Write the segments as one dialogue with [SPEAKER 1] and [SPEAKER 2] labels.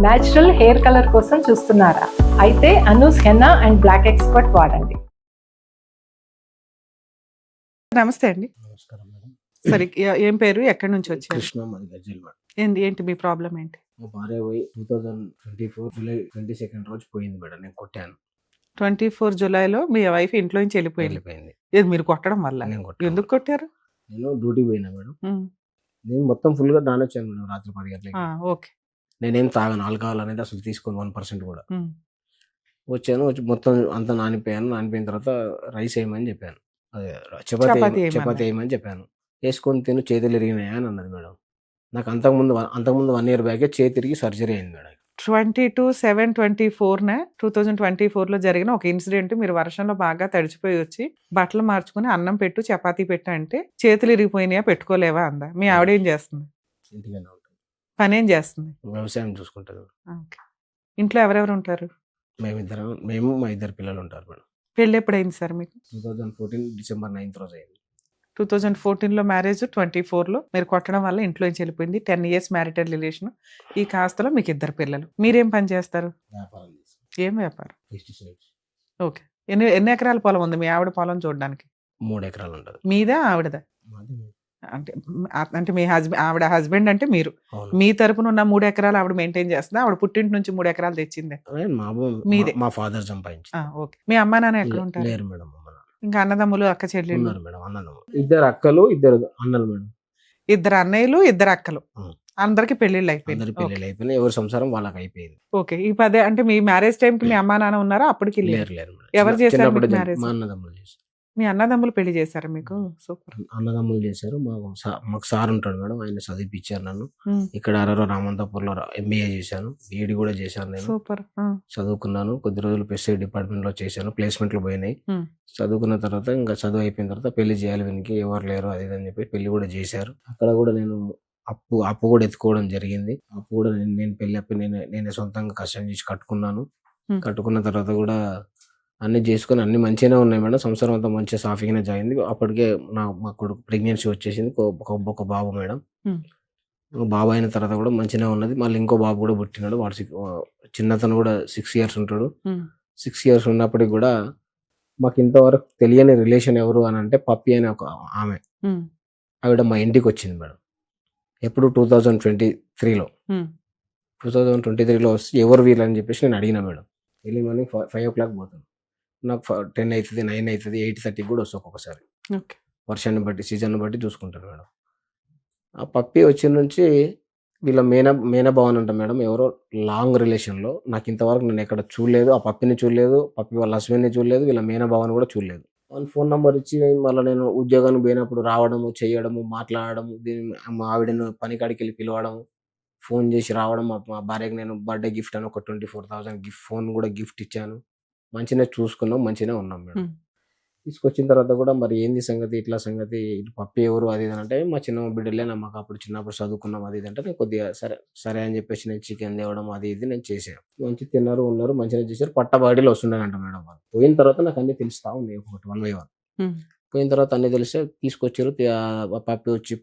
[SPEAKER 1] Natural hair colour కోసం చూస్తున్నారా? అయితే Anoos henna and black expert వాడండి.
[SPEAKER 2] నమస్తే అండి.
[SPEAKER 3] నమస్కారం మేడం.
[SPEAKER 2] సరే ఏం పేరు, ఎక్కడి నుంచి వచ్చారు?
[SPEAKER 3] కృష్ణ, మాది గజ్వేల్ మేడం.
[SPEAKER 2] ఏంటి మీ ప్రాబ్లం ఏంటి?
[SPEAKER 3] మా భార్య పోయి 2024 జూలై 22 రోజు పోయింది మేడం. నేను కొట్టాను.
[SPEAKER 2] 24 జూలైలో మీ వైఫ్ ఇంట్లో నుంచి వెళ్ళిపోయింది. ఇది మీరు కొట్టడం వల్ల?
[SPEAKER 3] నేను కొట్టాను.
[SPEAKER 2] ఎందుకు కొట్టారు?
[SPEAKER 3] నేను డ్యూటీ పోయినా మేడం.
[SPEAKER 2] ఉమ్,
[SPEAKER 3] నేను మొత్తం ఫుల్ గా నానొచ్చాను మేడం. రాత్రి 10 గంటలకి.
[SPEAKER 2] ఓకే.
[SPEAKER 3] నేనేం తాగను, ఆల్కహాల్ అనేది అసలు తీసుకోను 1% కూడా.
[SPEAKER 2] ఉమ్,
[SPEAKER 3] వచ్చి మొత్తం అంతా నానిపోయాను. నానిపోయిన తర్వాత రైస్ వేయమని చెప్పాను. అదే
[SPEAKER 2] చపాతీ
[SPEAKER 3] చపాతీ
[SPEAKER 2] వేయమన్నారు.
[SPEAKER 3] వేయమని చెప్పాను. వేసుకొని తిను, చేతులు ఇరిగినాయా అని అన్నది మేడం. నాకు అంతకుముందు 1 year బ్యాకే చేతి తిరిగి సర్జరీ అయింది మేడం.
[SPEAKER 2] 2024లో జరిగిన ఒక ఇన్సిడెంట్, మీరు వర్షంలో బాగా తడిచిపోయి వచ్చి బట్టలు మార్చుకుని అన్నం పెట్టు చపాతీ పెట్టు అంటే చేతులు ఇరిగిపోయినాయా పెట్టుకోలేవా అందా. మీ ఆవిడ ఏం చేస్తుంది?
[SPEAKER 3] ఇంటిగానే ఉంటుంది,
[SPEAKER 2] పని ఏం చేస్తుంది?
[SPEAKER 3] వ్యవసాయం చూసుకుంటారు.
[SPEAKER 2] ఓకే. ఇంట్లో ఎవరెవరు ఉంటారు?
[SPEAKER 3] మేము మా 2 పిల్లలు ఉంటారు మేడం.
[SPEAKER 2] పెళ్ళి ఎప్పుడైంది సార్ మీకు?
[SPEAKER 3] 2014 డిసెంబర్ 9th రోజు అయింది.
[SPEAKER 2] 2014లో మ్యారేజ్, 24లో మీరు కొట్టడం వల్ల ఇంట్లో నుంచి వెళ్ళిపోయింది. 10 years మ్యారిటల్ రిలేషన్. ఈ కాస్తలో మీకు 2 పిల్లలు. మీరేం పని చేస్తారు?
[SPEAKER 3] వ్యాపారం చేస్తాం.
[SPEAKER 2] ఏం వ్యాపారం?
[SPEAKER 3] పెస్టిసైడ్స్.
[SPEAKER 2] ఓకే. ఎన్ని ఎకరాల పొలం ఉంది మీ ఆవిడ పొలం చూడడానికి?
[SPEAKER 3] 3 ఎకరాలు ఉంటుంది.
[SPEAKER 2] మీదా ఆవిడదా?
[SPEAKER 3] మాది.
[SPEAKER 2] అంటే అంటే మీ ఆవిడ హస్బెండ్ అంటే మీరు,
[SPEAKER 3] అవును.
[SPEAKER 2] మీ తరపున ఉన్న 3 ఎకరాలు ఆవిడ మెయింటైన్ చేస్తుందా? ఆవిడ పుట్టింటి నుంచి 3 ఎకరాలు తెచ్చిందే? మీదే.
[SPEAKER 3] మా ఫాదర్ సంపాదించి.
[SPEAKER 2] ఓకే. మీ అమ్మా నాన్న ఎక్కడ ఉంటారు?
[SPEAKER 3] లేరు మేడం. అమ్మ నాన్న
[SPEAKER 2] ఇంకా అన్నదమ్ములు అక్క చెల్లెళ్ళు?
[SPEAKER 3] ఉన్నారు మేడం. అన్నదమ్ములు 2 అక్కలు 2 అన్నలు మేడం.
[SPEAKER 2] 2 అన్నయ్యలు 2 అక్కలు. అందరికి పెళ్లిళ్ళు
[SPEAKER 3] అందరి
[SPEAKER 2] అయిపోయింది.
[SPEAKER 3] పెళ్ళిళ్ళు అయిపోయినాయి. ఎవరి సంసారం వాళ్ళకి అయిపోయింది.
[SPEAKER 2] ఓకే. ఈ 10 అంటే మీ మ్యారేజ్ టైం కి మీ అమ్మా నాన్న ఉన్నారా? అప్పటికి లేరు.
[SPEAKER 3] లేరు మేడం.
[SPEAKER 2] ఎవరు చేశారు
[SPEAKER 3] చిన్నప్పుడు
[SPEAKER 2] మీకు మ్యారేజ్?
[SPEAKER 3] మా అన్నదమ్ములు చేశారు.
[SPEAKER 2] మీ అన్నదమ్ములు పెళ్లి చేశారు మీకు? సూపర్.
[SPEAKER 3] అన్నదమ్ములు చేశారు. మాకు సార్ ఉంటాడు మేడం. ఆయన చదివిపించారు నన్ను. ఇక్కడ రామంతపూర్లో MBA చేశాను. BEd కూడా చేశాను. నేను
[SPEAKER 2] సూపర్.
[SPEAKER 3] చదువుకున్నాను. కొద్ది రోజులు పెస్టిసైడ్ డిపార్ట్మెంట్ లో చేశాను. ప్లేస్మెంట్లు పోయినాయి. చదువుకున్న తర్వాత ఇంకా చదువు అయిపోయిన తర్వాత పెళ్లి చేయాలి, వీనికి ఎవరు లేరు అది ఇది అని చెప్పి పెళ్లి కూడా చేశారు. అక్కడ కూడా నేను అప్పు కూడా ఎత్తుకోవడం జరిగింది. అప్పు కూడా నేను పెళ్లి అప్పు నేనే సొంతంగా కష్టం చేసి కట్టుకున్నాను. కట్టుకున్న తర్వాత కూడా అన్ని చేసుకుని అన్ని మంచిగానే ఉన్నాయి మేడం. సంవత్సరం అంతా మంచిగా సాఫీగానే జరిగింది. అప్పటికే మా కొడుకు ప్రెగ్నెన్సీ వచ్చేసింది. ఒక బాబు మేడం. బాబు అయిన తర్వాత కూడా మంచిగానే ఉన్నది. మళ్ళీ ఇంకో బాబు కూడా పుట్టినాడు. వాడు చిన్నతను కూడా 6 years ఉంటాడు. 6 years ఉన్నప్పటికి కూడా మాకు ఇంతవరకు తెలియని రిలేషన్ ఎవరు అని అంటే పప్పి అనే ఒక ఆమె, ఆవిడ మా ఇంటికి వచ్చింది మేడం. ఎప్పుడు 2023లో. 2023లో వస్తే ఎవరు వీళ్ళని చెప్పేసి నేను అడిగిన మేడం. ఎర్లీ మార్నింగ్ 5 o'clock పోతాను. నాకు 10 అవుతుంది, 9 అవుతుంది, 8:30 కూడా వస్తుంది ఒక్కొక్కసారి. వర్షాన్ని బట్టి సీజన్ బట్టి చూసుకుంటాను మేడం. ఆ పప్పి వచ్చిన నుంచి వీళ్ళ మేనభావన్ అంట మేడం. ఎవరో లాంగ్ రిలేషన్లో. నాకు ఇంతవరకు నేను ఎక్కడ చూడలేదు. ఆ పప్పిని చూడలేదు, పప్పి వాళ్ళ హస్బెండ్ని చూడలేదు, వీళ్ళ మేనభావన్ కూడా చూడలేదు. వాళ్ళ ఫోన్ నెంబర్ ఇచ్చి మళ్ళీ నేను ఉద్యోగానికి పోయినప్పుడు రావడము, చేయడము, మాట్లాడము, మా ఆవిడను పనికాడికి వెళ్ళి పిలవడము, ఫోన్ చేసి రావడం. మా భార్యకి నేను బర్త్డే గిఫ్ట్ అని ఒక 24,000 గిఫ్ట్ ఫోన్ కూడా గిఫ్ట్ ఇచ్చాను. మంచిగా చూసుకున్నాం, మంచిగా ఉన్నాం మేడం. తీసుకొచ్చిన తర్వాత కూడా మరి ఏంది సంగతి, ఇట్లా సంగతి, ఇటు పప్పి ఎవరు అది ఇది అంటే మా చిన్న బిడ్డలే, మాకు అప్పుడు చిన్నప్పుడు చదువుకున్నాం అది ఇది అంటే నేను కొద్దిగా సరే అని చెప్పేసి నేను చికెన్ తేవడం అది ఇది నేను చేశాను. మంచి తిన్నారు, ఉన్నారు, మంచిగా చేశారు. పట్టబాడీలో వస్తుండేనంట మేడం వాళ్ళు. పోయిన తర్వాత నాకు అన్ని తెలుస్తా ఉంది ఒకటి 1 by 1. పోయిన తర్వాత అన్ని తెలిస్తే తీసుకొచ్చారు. పప్పి వచ్చి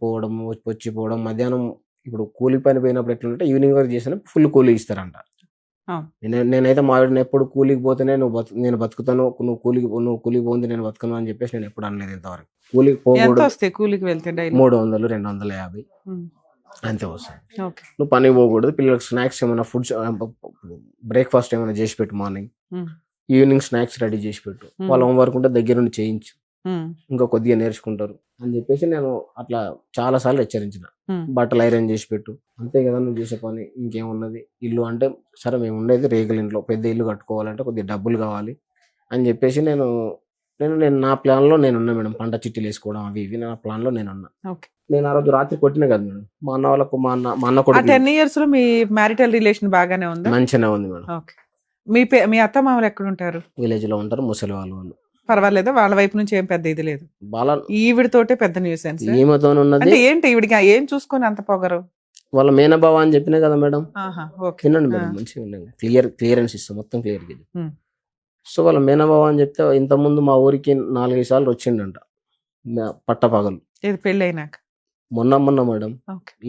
[SPEAKER 3] పోవడం మధ్యాహ్నం. ఇప్పుడు కూలి పని పోయినప్పుడు ఎట్లంటే ఈవినింగ్ వరకు చేసిన ఫుల్ కూలీ ఇస్తారంట. నేనైతే మా ఆవిడని ఎప్పుడు కూలికి పోతేనే నేను బతుకుతాను, నువ్వు కూలికి పోంది నేను బతుకును అని చెప్పేసి నేను ఎప్పుడు అనలేదు ఇంతవరకు. కూలికి పోకూడదు. 300, 250 అంతే వస్తుంది. నువ్వు పనికి పోకూడదు. పిల్లలకు స్నాక్స్ ఏమైనా ఫుడ్స్, బ్రేక్ఫాస్ట్ ఏమైనా చేసి పెట్టు, మార్నింగ్ ఈవినింగ్ స్నాక్స్ రెడీ చేసి పెట్టు, వాళ్ళ హోంవర్క్ ఉంటే దగ్గరుండి చేయించు, ఇంకా కొద్దిగా నేర్చుకుంటారు అని చెప్పేసి నేను అట్లా చాలా సార్లు హెచ్చరించిన. బట్టలు ఐరన్ చేసి పెట్టు, అంతే కదా నువ్వు చేసే పని, ఇంకేమున్నది. ఇల్లు అంటే సరే మేము ఉండేది రేగుల ఇంట్లో, పెద్ద ఇల్లు కట్టుకోవాలంటే కొద్దిగా డబ్బులు కావాలి అని చెప్పేసి నేను నా ప్లాన్ లో నేనున్నా మేడం. పంట చిట్టీలు వేసుకోవడం అవి ఇవి నా ప్లాన్ లో నేనున్నా. నేను ఆ రోజు రాత్రి కొట్టినా కదా మేడం. మా అన్న వాళ్ళకు మా అన్న కొడుకు
[SPEAKER 2] 10 years లో మీ మ్యారిటల్ రిలేషన్ బాగానే ఉంది?
[SPEAKER 3] మంచిగానే ఉంది మేడం.
[SPEAKER 2] మీ అత్త మామలు ఎక్కడ ఉంటారు?
[SPEAKER 3] విలేజ్ లో ఉంటారు, ముసలి వాళ్ళు.
[SPEAKER 2] పర్వాలేదు, వాళ్ళ వైపు నుంచి ఏం పెద్ద ఇది లేదు. ఈవిడతోటే పెద్ద న్యూసెన్స్.
[SPEAKER 3] ఈమెతో ఉన్నది
[SPEAKER 2] ఏంటి, ఈవిడికి ఏం చూసుకొని అంత పొగరు?
[SPEAKER 3] వాళ్ళ మేనబావ అని చెప్పినా కదా మేడం. తినండి మేడం, మంచిగా క్లియరెన్స్ ఇస్తాం, మొత్తం క్లియర్. సో వాళ్ళ మేనబావ అని చెప్తే ఇంతకుముందు మా ఊరికి 4-5 సార్లు వచ్చిండంట పట్టపగలు.
[SPEAKER 2] పెళ్ళి అయినాక?
[SPEAKER 3] మొన్న మేడం,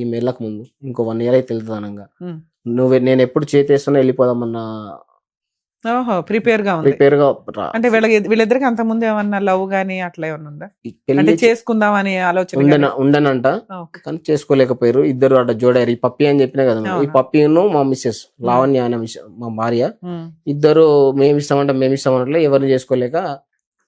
[SPEAKER 3] ఈ మెల్లకు ముందు ఇంకో 1 year అయితే వెళ్తుంది అనంగా నేను ఎప్పుడు చేతేస్తున్నా వెళ్ళిపోదామన్న
[SPEAKER 2] ఓహో ప్రిపేర్ గా ఉంది.
[SPEAKER 3] ప్రిపేర్ గా
[SPEAKER 2] అంటే వీళ్ళిద్దరికి అంత ముందు ఏమన్నా లవ్ గానీ అట్లా ఏమన్నా ఉందా? అంటే
[SPEAKER 3] పెళ్లి
[SPEAKER 2] చేసుకుందాం అనే ఆలోచన గానీ?
[SPEAKER 3] ఉండనంట,
[SPEAKER 2] ఓకే.
[SPEAKER 3] కానీ చేసుకోలేకపోయారు. ఇద్దరు అట్లా జోడారు. ఈ పప్పి అని చెప్పినా కదా మేడం, ఈ
[SPEAKER 2] అవునా.
[SPEAKER 3] పప్పిను మా మిస్సెస్ లావణ్య అనే మా భార్య
[SPEAKER 2] ఉమ్.
[SPEAKER 3] ఇద్దరు మేము ఇస్తామంటే ఎవరిని చేసుకోలేక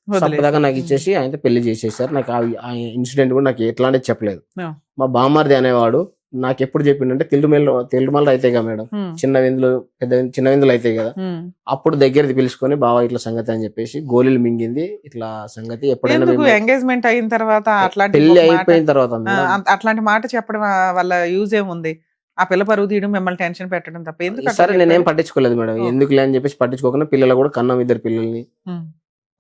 [SPEAKER 3] సప్పదాకా నాకు
[SPEAKER 2] వదిలేసి.
[SPEAKER 3] ఇచ్చేసి ఆయనతో పెళ్లి చేసేసారు. నాకు ఆ ఇన్సిడెంట్ కూడా నాకు ఎట్లాంటి చెప్పలేదు.
[SPEAKER 2] ఆ.
[SPEAKER 3] మా బామ్మారిది అనేవాడు నాకు ఎప్పుడు చెప్పిండంటే తెలుగుమల్లు అయితే కదా మేడం,
[SPEAKER 2] ఉమ్.
[SPEAKER 3] చిన్న విందులు చిన్న విందులు అయితే కదా,
[SPEAKER 2] ఉమ్.
[SPEAKER 3] అప్పుడు దగ్గరికి పిలుచుకొని బావా ఇట్లా సంగతి అని చెప్పేసి గోళీలు మింగింది ఇట్లా సంగతి. ఎప్పుడైనా
[SPEAKER 2] ఎందుకు
[SPEAKER 3] మేము
[SPEAKER 2] ఎంగేజ్మెంట్ అయిన తర్వాత అట్లాంటి
[SPEAKER 3] పెళ్లి
[SPEAKER 2] ఒక మాట,
[SPEAKER 3] అయిపోయిన తర్వాత మేడం,
[SPEAKER 2] అట్లాంటి మాట చెప్పడం వల్ల యూజ్ ఏముంది? ఆ పిల్ల పరువు తీయడం, మిమ్మల్ని టెన్షన్ పెట్టడం తప్ప ఎందుకు అట్లా
[SPEAKER 3] సరే నేనేం
[SPEAKER 2] చెప్పారు?
[SPEAKER 3] పట్టించుకోలేదు మేడం.
[SPEAKER 2] ఓ.
[SPEAKER 3] ఎందుకులే అని చెప్పేసి పట్టించుకోకుండా పిల్లలు కూడా కన్నాం, ఇద్దరు పిల్లల్ని
[SPEAKER 2] ఉమ్.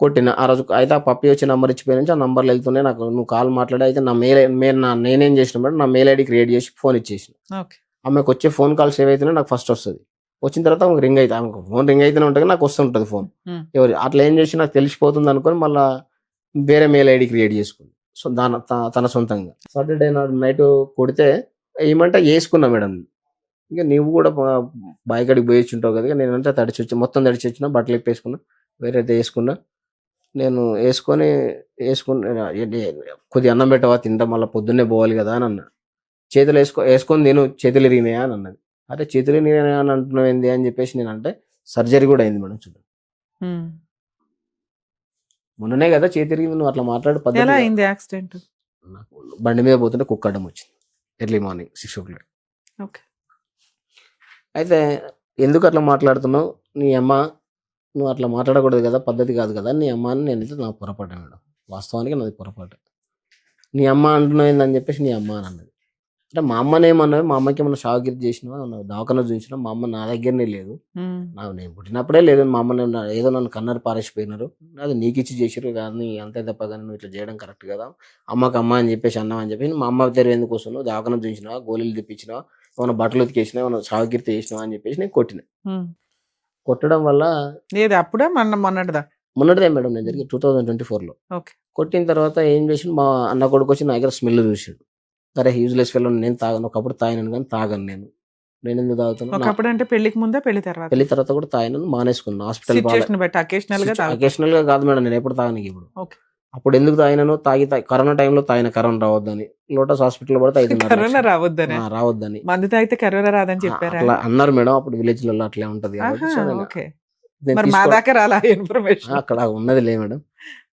[SPEAKER 3] కొట్టిన. ఆ రోజు అయితే ఆ పప్పి వచ్చి నంబర్ ఇచ్చిపోయి నుంచి ఆ నంబర్లు వెళ్తున్నాయి. నాకు నువ్వు కాల్ మాట్లాడి అయితే నా నేనేం చేసిన మేడం, నా మెయిల్ ఐడి క్రియేట్ చేసి ఫోన్ ఇచ్చేసిన.
[SPEAKER 2] ఓకే.
[SPEAKER 3] ఆమెకు వచ్చే ఫోన్ కాల్స్ ఏవైతున్నాయో నాకు ఫస్ట్ వస్తుంది. వచ్చిన తర్వాత ఆమెకు రింగ్ అయితే ఆమెకు ఫోన్ రింగ్ అయితేనే ఉంటుంది, నాకు వస్తుంటుంది ఫోన్.
[SPEAKER 2] ఉమ్.
[SPEAKER 3] ఎవరు అట్లా ఏం చేసి నాకు తెలిసిపోతుంది అనుకొని మళ్ళీ వేరే మెయిల్ ఐడి క్రియేట్ చేసుకుంది. సో తన సొంతంగా సాటర్డే నాడు నైట్ కొడితే ఏమంటే వేసుకున్నా మేడం. ఇక నువ్వు కూడా బాయికాడికి పోయి ఉంటావు కదా, నేనంటే మొత్తం తడిచి వచ్చిన బట్టలు ఇప్పేసుకున్నా, వేరైతే వేసుకున్నా. నేను వేసుకొని కొద్దిగా అన్నం పెట్టవా తింటా, మళ్ళీ పొద్దున్నే పోవాలి కదా అని అన్నా. చేతులు వేసుకొని నేను చేతులు ఇరిగినాయా అని అన్నది. అదే చేతులు ఇరిగినాయా అని అంటున్నావు ఏంది అని చెప్పేసి నేను అంటే సర్జరీ కూడా అయింది మేడం. చూడండి
[SPEAKER 2] ఉమ్.
[SPEAKER 3] మొన్ననే కదా చేతి ఇరిగింది, నువ్వు అట్లా మాట్లాడే పద్ధతి
[SPEAKER 2] ఎలా
[SPEAKER 3] కాదు.
[SPEAKER 2] అయింది యాక్సిడెంట్?
[SPEAKER 3] నాకు బండి మీద పోతుంటే కుక్క అడ్డం వచ్చింది ఎర్లీ మార్నింగ్ 6 o'clock.
[SPEAKER 2] ఓకే.
[SPEAKER 3] అయితే ఎందుకు అట్లా మాట్లాడుతున్నావు, నీ అమ్మ నువ్వు అట్లా మాట్లాడకూడదు కదా, పద్ధతి కాదు కదా నీ అమ్మ అని నేనైతే నాకు పొరపాటు మేడం. వాస్తవానికి నాది పొరపాటు. నీ అమ్మ అంటున్నావు ఏందని చెప్పేసి నీ అమ్మ అని అన్నది. అంటే మా అమ్మని ఏమన్నది, మా అమ్మకి ఏమన్నా షాకిరి చేసినా దవాఖాన చూసినా, మా అమ్మ నా దగ్గరనే లేదు.
[SPEAKER 2] ఉమ్.
[SPEAKER 3] నేను పుట్టినప్పుడే లేదు. మా అమ్మ ఏదో నన్ను కన్నర్ పారేసిపోయినారు, అది నీకు ఇచ్చి చేసిరు కానీ అంతే తప్ప కానీ నువ్వు ఇట్లా చేయడం కరెక్ట్ కదా, అమ్మకి అమ్మ అని చెప్పేసి అన్నావు అని చెప్పేసి. మా అమ్మ దగ్గర ఎందుకు వస్తున్నావు, దవాఖాన చూసినావా, గోళీలు తెప్పించినావా, ఏమైనా బట్టలు ఉతికేసినా, ఏమైనా షాకిరి చేసినావా అని చెప్పేసి నేను కొట్టిన.
[SPEAKER 2] ఉమ్.
[SPEAKER 3] కొట్టడం వల్ల
[SPEAKER 2] ఏది అప్పుడే మొన్నటిదా?
[SPEAKER 3] మొన్నటిదే మేడం, నేను జరిగి 2024లో.
[SPEAKER 2] ఓకే.
[SPEAKER 3] కొట్టిన తర్వాత ఏం చేసి మా అన్న కొడుకు వచ్చి నా దగ్గర స్మెల్ చూసాడు. సరే యూజ్లెస్ ఫెలో, నేను తాగను, ఒకప్పుడు తాగినాను కానీ తాగను నేను ఎందుకు తాగుతాను.
[SPEAKER 2] ఒకప్పుడు అంటే పెళ్లికి ముందే పెళ్లి తర్వాత?
[SPEAKER 3] పెళ్లి తర్వాత కూడా తాగినాను, మానేసుకున్నాను. హాస్పిటల్
[SPEAKER 2] సిచ్యుయేషన్ బట్టి అకేషనల్ గా తాగుతారు.
[SPEAKER 3] అకేషనల్ గా కాదు మేడం, నేను ఎప్పుడు తాగను ఇప్పుడు.
[SPEAKER 2] ఓకే.
[SPEAKER 3] అప్పుడు ఎందుకు తాగినాను, కరోనా టైంలో తాగిన, కరోనా రావద్దని. లోటస్ హాస్పిటల్ పడితే 5.5
[SPEAKER 2] కరోనా రావద్దని?
[SPEAKER 3] రావద్దని
[SPEAKER 2] మందు తాగితే కరోనా రాదని చెప్పారా?
[SPEAKER 3] అట్లా అన్నారు మేడం. అప్పుడు విలేజ్ లలో అట్లే ఉంటది కాబట్టి.
[SPEAKER 2] ఆహా,
[SPEAKER 3] సో నేను-
[SPEAKER 2] ఓకే.
[SPEAKER 3] నేను
[SPEAKER 2] మరి మా
[SPEAKER 3] తీసుకో-
[SPEAKER 2] దాకా రాలా ఇన్ఫర్మేషన్?
[SPEAKER 3] అక్కడ ఉన్నది లే మేడం.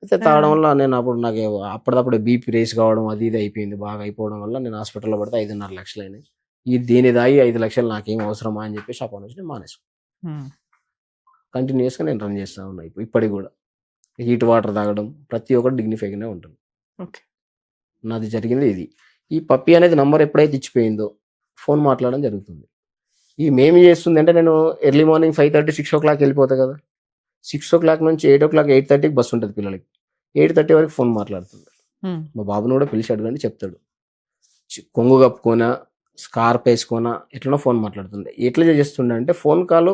[SPEAKER 3] అయితే తాగడం వల్ల నేను అప్పుడు నాకు అప్పటిదప్పుడు బీపీ రేస్ కావడం అది ఇది అయిపోయింది. బాగా అయిపోవడం వల్ల నేను హాస్పిటల్లో పడితే 5.5 లక్షలు అయినాయి. దీని దాగి 5 లక్షలు నాకేం అవసరమా అని చెప్పేసి అప్పటి నుంచి నేను మానేసుకున్నాను. కంటిన్యూస్గా నేను రన్ చేస్తా ఉన్నా ఇప్పటికి కూడా. హీట్ వాటర్ తాగడం ప్రతి ఒక్కటి డిగ్నిఫైగానే ఉంటుంది.
[SPEAKER 2] ఓకే.
[SPEAKER 3] నాది జరిగింది ఇది. ఈ పప్పి అనేది నంబర్ ఎప్పుడైతే ఇచ్చిపోయిందో ఫోన్ మాట్లాడడం జరుగుతుంది. ఈ మేమి చేస్తుంది అంటే, నేను ఎర్లీ మార్నింగ్ 5:30 6 o'clock వెళ్ళిపోతా కదా, 6 o'clock నుంచి 8 o'clock 8:30కి బస్సు ఉంటుంది పిల్లలకి. 8:30 వరకు ఫోన్ మాట్లాడుతుంది. మా బాబుని కూడా పిలిచి అడగండి చెప్తాడు. కొంగు కప్పుకోనా, స్కార్ప్ వేసుకోనా, ఎట్లనో ఫోన్ మాట్లాడుతుండే. ఎట్లా చేస్తుండే అంటే, ఫోన్ కాల్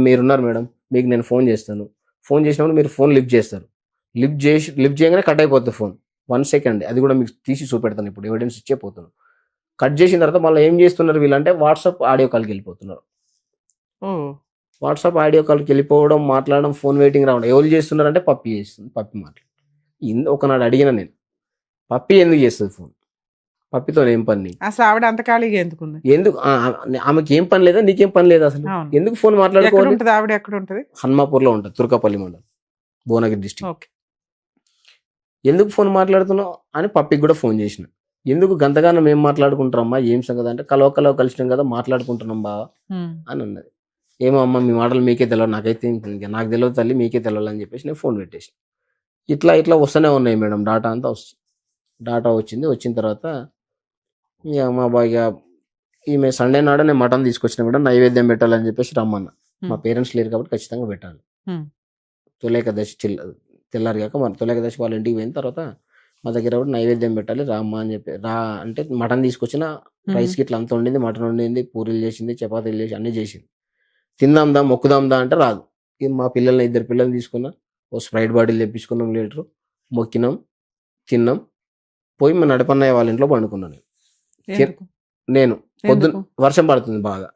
[SPEAKER 3] మీరున్నారు మేడం, మీకు నేను ఫోన్ చేస్తాను, ఫోన్ చేసినప్పుడు మీరు ఫోన్ లిఫ్ట్ చేస్తారు. లిఫ్ట్ చేయగానే కట్ అయిపోతుంది ఫోన్. 1 second, అది కూడా మీకు తీసి చూపెడతాను ఇప్పుడు, ఎవిడెన్స్ ఇచ్చే పోతాను. కట్ చేసిన తర్వాత మళ్ళీ ఏం చేస్తున్నారు వీళ్ళంటే, వాట్సాప్ ఆడియో కాల్కి వెళ్ళిపోతున్నారు. వాట్సాప్ ఆడియో కాల్కి వెళ్ళిపోవడం, మాట్లాడడం, ఫోన్ వెయిటింగ్ రావడం. ఎవరు చేస్తున్నారంటే పప్పి చేస్తుంది. పప్పి మాట్లాడు. ఒకనాడు అడిగిన నేను, పప్పి ఎందుకు చేస్తుంది ఫోన్, పప్పితో ఏం పని,
[SPEAKER 2] అసలు ఆవిడ అంత ఖాళీగా ఎందుకుంది?
[SPEAKER 3] ఎందుకు ఆమెకి ఏం పని లేదా, నీకేం పని లేదా అసలు,
[SPEAKER 2] అవును.
[SPEAKER 3] ఎందుకు ఫోన్
[SPEAKER 2] ఎక్కడ
[SPEAKER 3] మాట్లాడుకోవాలి?
[SPEAKER 2] ఉంటది ఆవిడ, ఎక్కడ ఉంటది?
[SPEAKER 3] హన్మాపూర్లో ఉంటుంది, తుర్కపల్లి మండలం, భువనగిరి డిస్ట్రిక్ట్.
[SPEAKER 2] ఓకే.
[SPEAKER 3] ఎందుకు ఫోన్ మాట్లాడుతున్నావు అని పప్పికి కూడా ఫోన్ చేసిన. ఎందుకు గంతగానం ఏం మాట్లాడుకుంటారమ్మా, ఏం సంగతి అంటే, కలవ కలిసినాం కదా మాట్లాడుకుంటున్నాం బావా అని అన్నది. ఏమో అమ్మ మీ మాటలు మీకే తెలియదు, నాకైతే ఇంకా నాకు తెలియదు తల్లి, మీకే తెలియాలి అని చెప్పేసి నేను ఫోన్ పెట్టేసి. ఇట్లా వస్తూనే ఉన్నాయి మేడం, డాటా అంతా వస్తుంది. డాటా వచ్చిన తర్వాత ఇక మా బాగా ఈమె సండే నాడు నేను మటన్ తీసుకొచ్చిన మేడం, నైవేద్యం పెట్టాలని చెప్పేసి రమ్మన్నా. మా పేరెంట్స్ లేరు కాబట్టి ఖచ్చితంగా పెట్టాలి. తొలేకదశి తెల్లారి కాక మన తొలేకదశి వాళ్ళ ఇంటికి పోయిన తర్వాత మా దగ్గర కూడా నైవేద్యం పెట్టాలి రామ్మా అని చెప్పి అంటే మటన్ తీసుకొచ్చిన, రైస్కి ఇట్లా అంత వండింది, మటన్ వండింది, పూరీలు చేసింది, చపాతీలు చేసి అన్నీ చేసింది. తిందాందా మొక్కుదాందా అంటే రాదు. మా పిల్లల్ని 2 పిల్లల్ని తీసుకున్నా, ఓ స్ప్రైట్ బాటిల్ తెప్పించుకున్నాం, లీటరు మొక్కినాం, తిన్నాం, పోయి మా నడపన్నయ్య వాళ్ళ ఇంట్లో పండుకున్నాను. నేను పొద్దున్న వర్షం పడుతుంది బాగా,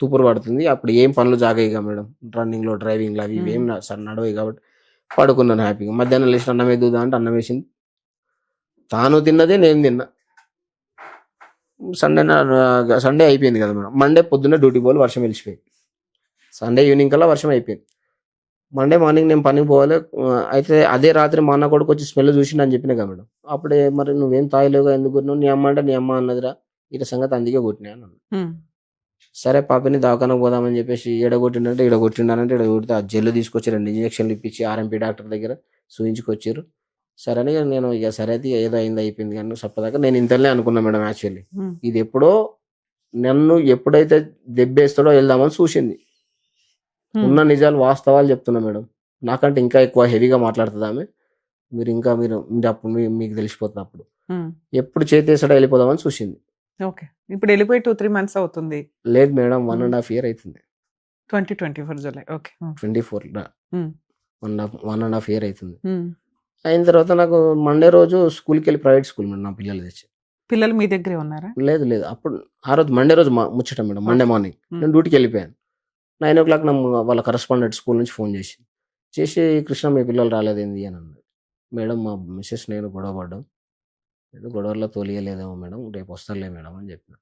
[SPEAKER 3] తుపురు పడుతుంది. అప్పుడు ఏం పనులు జాగాయిగా మేడం, రన్నింగ్లో డ్రైవింగ్లో అవి ఇవి ఏం నడవయి కాబట్టి పడుకున్నాను హ్యాపీగా. మధ్యాహ్నం లేచి అన్నం వేద్దుదా అంటే అన్నం వేసింది. తాను తిన్నదే నేను తిన్నా. సండే అయిపోయింది కదా మేడం. మండే పొద్దున్నే డ్యూటీ పోవాలి, వర్షం వెలిసిపోయింది. సండే ఈవినింగ్ కల్లా వర్షం అయిపోయింది. మండే మార్నింగ్ నేను పనికి పోవాలి. అయితే అదే రాత్రి మా అన్న కొడుకు వచ్చి స్మెల్ చూసిండు అని చెప్పినా కదా మేడం. అప్పుడే మరి నువ్వేం తాగలేవుగా ఎందుకు కొట్టినావు, నీ అమ్మ అంటే నీ అమ్మ అన్నదిరా, ఇట సంగతి అందుకే కొట్టినా అన్నాను. సరే పాపని దవాఖానకు పోదామని చెప్పేసి ఈడగొట్టిండంటే ఈడగొట్టిండానంటే ఈడగొడితే ఆ జెల్లు తీసుకొచ్చి 2 ఇంజక్షన్లు ఇప్పించి ఆర్ఎంపీ డాక్టర్ దగ్గర చూయించుకొచ్చారు. సరే అని నేను ఇక సరే అయితే ఏదో అయింది అయిపోయింది కానీ చెప్పదాకా నేను ఇంతలే అనుకున్నా మేడం. యాక్చువల్లీ ఇది ఎప్పుడో నన్ను ఎప్పుడైతే దెబ్బేస్తాడో వెళ్దామని చూసింది. ఉన్న నిజాలు వాస్తవాలు చెప్తున్నా మేడం. నాకంటే ఇంకా ఎక్కువ హెవీగా మాట్లాడుతుంది ఆమె. మీరు అప్పుడు మీకు తెలిసిపోతుంది. అప్పుడు ఎప్పుడు చేతేసాడో వెళ్ళిపోదామని చూసింది.
[SPEAKER 2] ఓకే, ఇప్పుడు వెళ్ళిపోయి 2-3 months అవుతుంది.
[SPEAKER 3] లేదు మేడం, 1.5 year అవుతుంది.
[SPEAKER 2] 2024 జూలై. ఓకే,
[SPEAKER 3] 24 1.5 year అవుతుంది. అయిన తర్వాత నాకు మండే రోజు స్కూల్కి వెళ్ళి, ప్రైవేట్ స్కూల్ మేడం, నా పిల్లలు తెచ్చి.
[SPEAKER 2] పిల్లలు మీ దగ్గరే ఉన్నారా?
[SPEAKER 3] లేదు అప్పుడు ఆ రోజు మండే రోజు ముచ్చట మేడం. మండే మార్నింగ్ నేను డ్యూటీకి వెళ్ళిపోయాను. 9 o'clock వాళ్ళ కరస్పాండెంట్ స్కూల్ నుంచి ఫోన్ చేసి కృష్ణ మీ పిల్లలు రాలేదేంది అని అన్నాడు. మేడం మా మిస్సెస్ నేను గొడవ పడ్డాం, ఏదో గొడవల్లో తోలియలేదేమో మేడం, రేపు వస్తారులే మేడం అని చెప్పిన.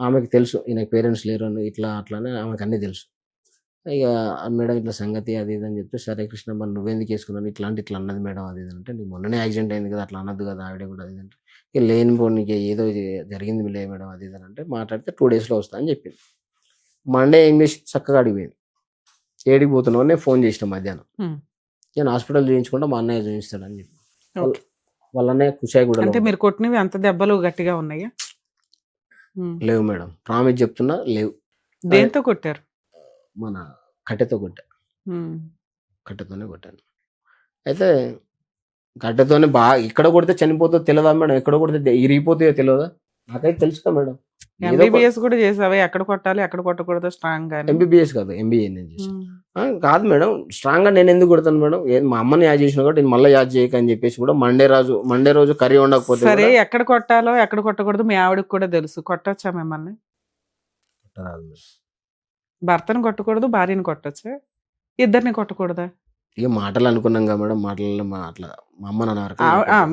[SPEAKER 3] ఆమెకి తెలుసు ఈయనకి పేరెంట్స్ లేరు అని, ఇట్లా అట్లానే ఆమెకు అన్నీ తెలుసు. ఇక మేడం ఇట్లా సంగతి అది ఇది అని చెప్తే, సరే కృష్ణ మరి నువ్వెందుకు వేసుకున్నాను ఇట్లా అన్నది మేడం అది ఇది అంటే, నీకు మొన్ననే యాక్సిడెంట్ అయింది కదా అట్లా అనద్దు కదా ఆవిడ కూడా అది అంటే, ఇక లేనిపోనికి ఏదో జరిగింది లే మేడం అది ఇది అంటే మాట్లాడితే 2 daysలో వస్తా అని చెప్పింది. మండే ఇంగ్లీష్ చక్కగా అడిగిపోయింది. ఏడికి పోతున్నావు నేను ఫోన్ చేసిన మధ్యాహ్నం. నేను హాస్పిటల్ చూపించుకుంటా మా అన్నయ్య చూపిస్తాడని చెప్పి. వాళ్ళ అన్నయ్య కుషాయి కూడా.
[SPEAKER 2] అంటే మీరు కొట్టినవి అంత దెబ్బలు గట్టిగా ఉన్నాయా?
[SPEAKER 3] లేవు మేడం, ప్రామిస్ చెప్తున్నా లేవు.
[SPEAKER 2] దేంతో కొట్టారు?
[SPEAKER 3] మన కట్టెతో కొట్టా, కట్టెతోనే కొట్టాను. అయితే కట్టెతోనే బాగా ఇక్కడ కొడితే చనిపోతుందో తెలియదా మేడం, ఎక్కడ కొడితే ఇరిగిపోతాయో తెలియదా, నాకైతే తెలుసుగా మేడం.
[SPEAKER 2] ఎంబీబీఎస్ కూడా చేసావా? ఎక్కడ కొట్టాలి ఎక్కడ కొట్టకూడదు స్ట్రాంగ్ గా?
[SPEAKER 3] ఎంబీబీఎస్ కాదు, ఎంబీఏ నేను చేసాను. కాదు మేడం, స్ట్రాంగ్ గా నేను ఎందుకు కొడతాను మేడం, మా అమ్మని యాడ్ చేసిన కాబట్టి మళ్ళీ యాడ్ చేయక అని చెప్పేసి కూడా మండే రోజు కర్రీ ఉండకపోతే.
[SPEAKER 2] సరే, ఎక్కడ కొట్టాలో ఎక్కడ కొట్టకూడదు మీ ఆవిడకి కూడా తెలుసు. కొట్టొచ్చా మిమ్మల్ని? భర్తను కొట్టకూడదు, భార్యని కొట్టొచ్చా? ఇద్దరిని కొట్టకూడదా?
[SPEAKER 3] ఇక మాటలు అనుకున్నాం కదా మేడం, మాటలలో అట్లా మా అమ్మని అన్నారు.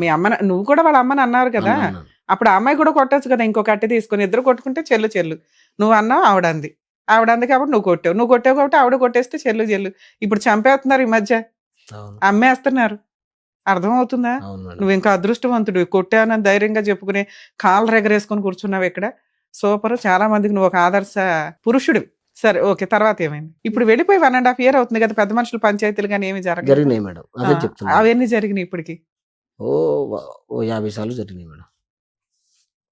[SPEAKER 2] మీ అమ్మ, నువ్వు కూడా వాళ్ళ అమ్మని అన్నారు కదా, అప్పుడు ఆ అమ్మాయి కూడా కొట్టొచ్చు కదా. ఇంకొక అట్టి తీసుకొని ఇద్దరు కొట్టుకుంటే చెల్లు. నువ్వు అన్నావు, ఆవిడంది కాబట్టి నువ్వు కొట్టావు కాబట్టి ఆవిడ కొట్టేస్తే చెల్లు. ఇప్పుడు చంపేస్తున్నారు ఈ మధ్య, అమ్మేస్తున్నారు. అర్థమవుతుందా? నువ్వు ఇంకా అదృష్టవంతుడు, కొట్టానని ధైర్యంగా చెప్పుకునే కాళ్ళు రెగరేసుకొని కూర్చున్నావు ఇక్కడ. సూపర్, చాలా మందికి నువ్వు ఒక ఆదర్శ పురుషుడు. సరే, ఓకే, తర్వాత ఏమైంది? ఇప్పుడు వెళ్ళిపోయి 1.5 year అవుతుంది కదా, పెద్ద మనుషులు పంచాయతీలు కానీ ఏమి
[SPEAKER 3] జరిగినాయి మేడం.
[SPEAKER 2] అవన్నీ జరిగినాయి ఇప్పటికి?
[SPEAKER 3] ఓ 50 సార్లు జరిగినాయి మేడం.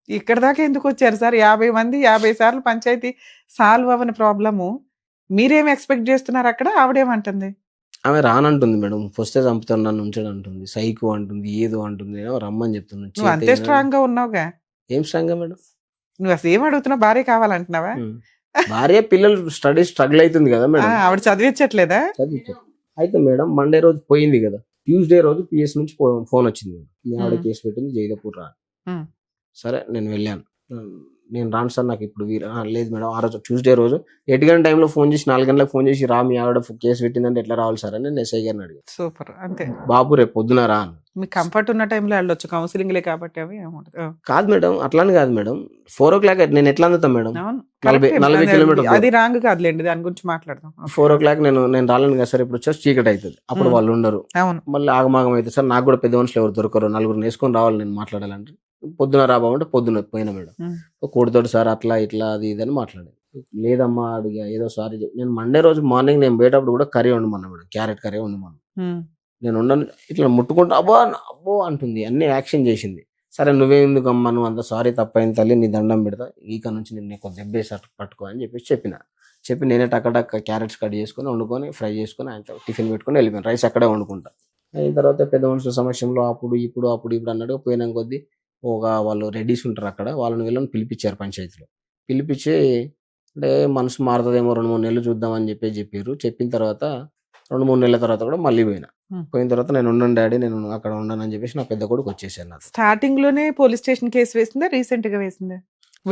[SPEAKER 2] ఇక్కడ దాకా ఎందుకు వచ్చారు సార్? 50 మంది 50 సార్లు పంచాయతీ సాల్వ్ అవ్వని ప్రాబ్లము మీరేం ఎక్స్పెక్ట్ చేస్తున్నారు అక్కడ? ఆవిడేమంటుంది?
[SPEAKER 3] ఆమె రానంటుంది మేడం, వస్తే చంపుతాను నన్ను ఉంచడం అంటుంది, సైకో అంటుంది, ఏదో అంటుంది, రమ్మని చెప్తున్నాను.
[SPEAKER 2] నువ్వు అంతే స్ట్రాంగ్ గా ఉన్నావుగా.
[SPEAKER 3] ఏం స్ట్రాంగ్ గా మేడం?
[SPEAKER 2] నువ్వు అసలు ఏం అడుగుతున్నావు? భార్య కావాలంటున్నావా?
[SPEAKER 3] భార్య పిల్లలు స్ట్రగుల్ అవుతుంది కదా మేడం.
[SPEAKER 2] ఆవిడ చదివించట్లేదా?
[SPEAKER 3] అయితే మేడం మండే రోజు పోయింది కదా, ట్యూస్డే రోజు పిఎస్ నుంచి ఫోన్ వచ్చింది, మీ ఆవిడ కేసు పెట్టింది జైదపూర్ రా. సరే నేను వెళ్ళాను. నేను రాను సార్ నాకు ఇప్పుడు లేదు మేడం. ఆ రోజు ట్యూస్డే రోజు 8 గంటల టైంలో ఫోన్ చేసి 4 గంటలకు ఫోన్ చేసి రా మీ ఆవిడ కేసు పెట్టిందంటే ఎట్లా రావాలి సార్ అని నేను ఎస్ఐ గారిని అడిగాను.
[SPEAKER 2] సూపర్, అంతే.
[SPEAKER 3] బాబు రేపు పొద్దున రా అని.
[SPEAKER 2] మీకు కంఫర్ట్ ఉన్న టైంలో వెళ్ళొచ్చు, కౌన్సిలింగ్లే కాబట్టి. అవి
[SPEAKER 3] కాదు మేడం, అట్లానే కాదు మేడం. 4 o'clock నేను ఎట్లా అందుతాను మేడం? 40 కిలోమీటర్లు.
[SPEAKER 2] అది రాంగ్ కాదులేండి, దాని గురించి మాట్లాడదాం.
[SPEAKER 3] 4 o'clock నేను రాలేను కదా సార్. ఇప్పుడు వచ్చేసి చీకటి అవుతుంది, అప్పుడు వాళ్ళు ఉండరు, మళ్ళీ ఆగమాగం అవుతుంది సార్. నాకు కూడా పెద్ద మనుషులు ఎవరు దొరకరు, 4 వేసుకొని రావాలి నేను మాట్లాడాలంటే. పొద్దున రాబామంటే పొద్దున పోయినా మేడం. కూడతాడు సార్ అట్లా ఇట్లా అది ఇది అని మాట్లాడాను. లేదమ్మా అడిగా ఏదో సారీ నేను మండే రోజు మార్నింగ్ నేను పోయేటప్పుడు కూడా కర్రీ వండమన్నా మేడం, క్యారెట్ కర్రీ వండమన్నా. నేను ఉండను ఇట్లా ముట్టుకుంటా అబ్బో అంటుంది, అన్ని యాక్షన్ చేసింది. సరే నువ్వేందుకు అమ్మా, నువ్వు అంత సారీ తప్పైంది తల్లి, నీ దండం పెడతా, ఈక నుంచి నేను కొంచెం దెబ్బేసి పట్టుకో అని చెప్పి నేనే టక్క క్యారెట్స్ కట్ చేసుకొని వండుకొని ఫ్రై చేసుకొని ఆయన టిఫిన్ పెట్టుకొని వెళ్ళిపోయాను. రైస్ అక్కడే వండుకుంటా. అయిన తర్వాత పెద్ద మనుషుల సమక్షంలో అప్పుడు ఇప్పుడు అన్నాడు. పోయినా కొద్దీ వాళ్ళు రెడీస్ ఉంటారు అక్కడ, వీళ్ళని పిలిపించారు పంచాయతీలో. పిలిపించి అంటే మనసు మారుతుందేమో 2-3 నెలలు చూద్దామని చెప్పారు. చెప్పిన తర్వాత 2-3 నెలల తర్వాత కూడా మళ్ళీ పోయిన తర్వాత నేను ఉండను డాడీ, నేను అక్కడ ఉండను అని చెప్పేసి నా పెద్ద కొడుకు వచ్చేసాను. నాకు
[SPEAKER 2] స్టార్టింగ్ లోనే పోలీస్ స్టేషన్ కేసు వేసిందా, రీసెంట్ గా వేసిందా?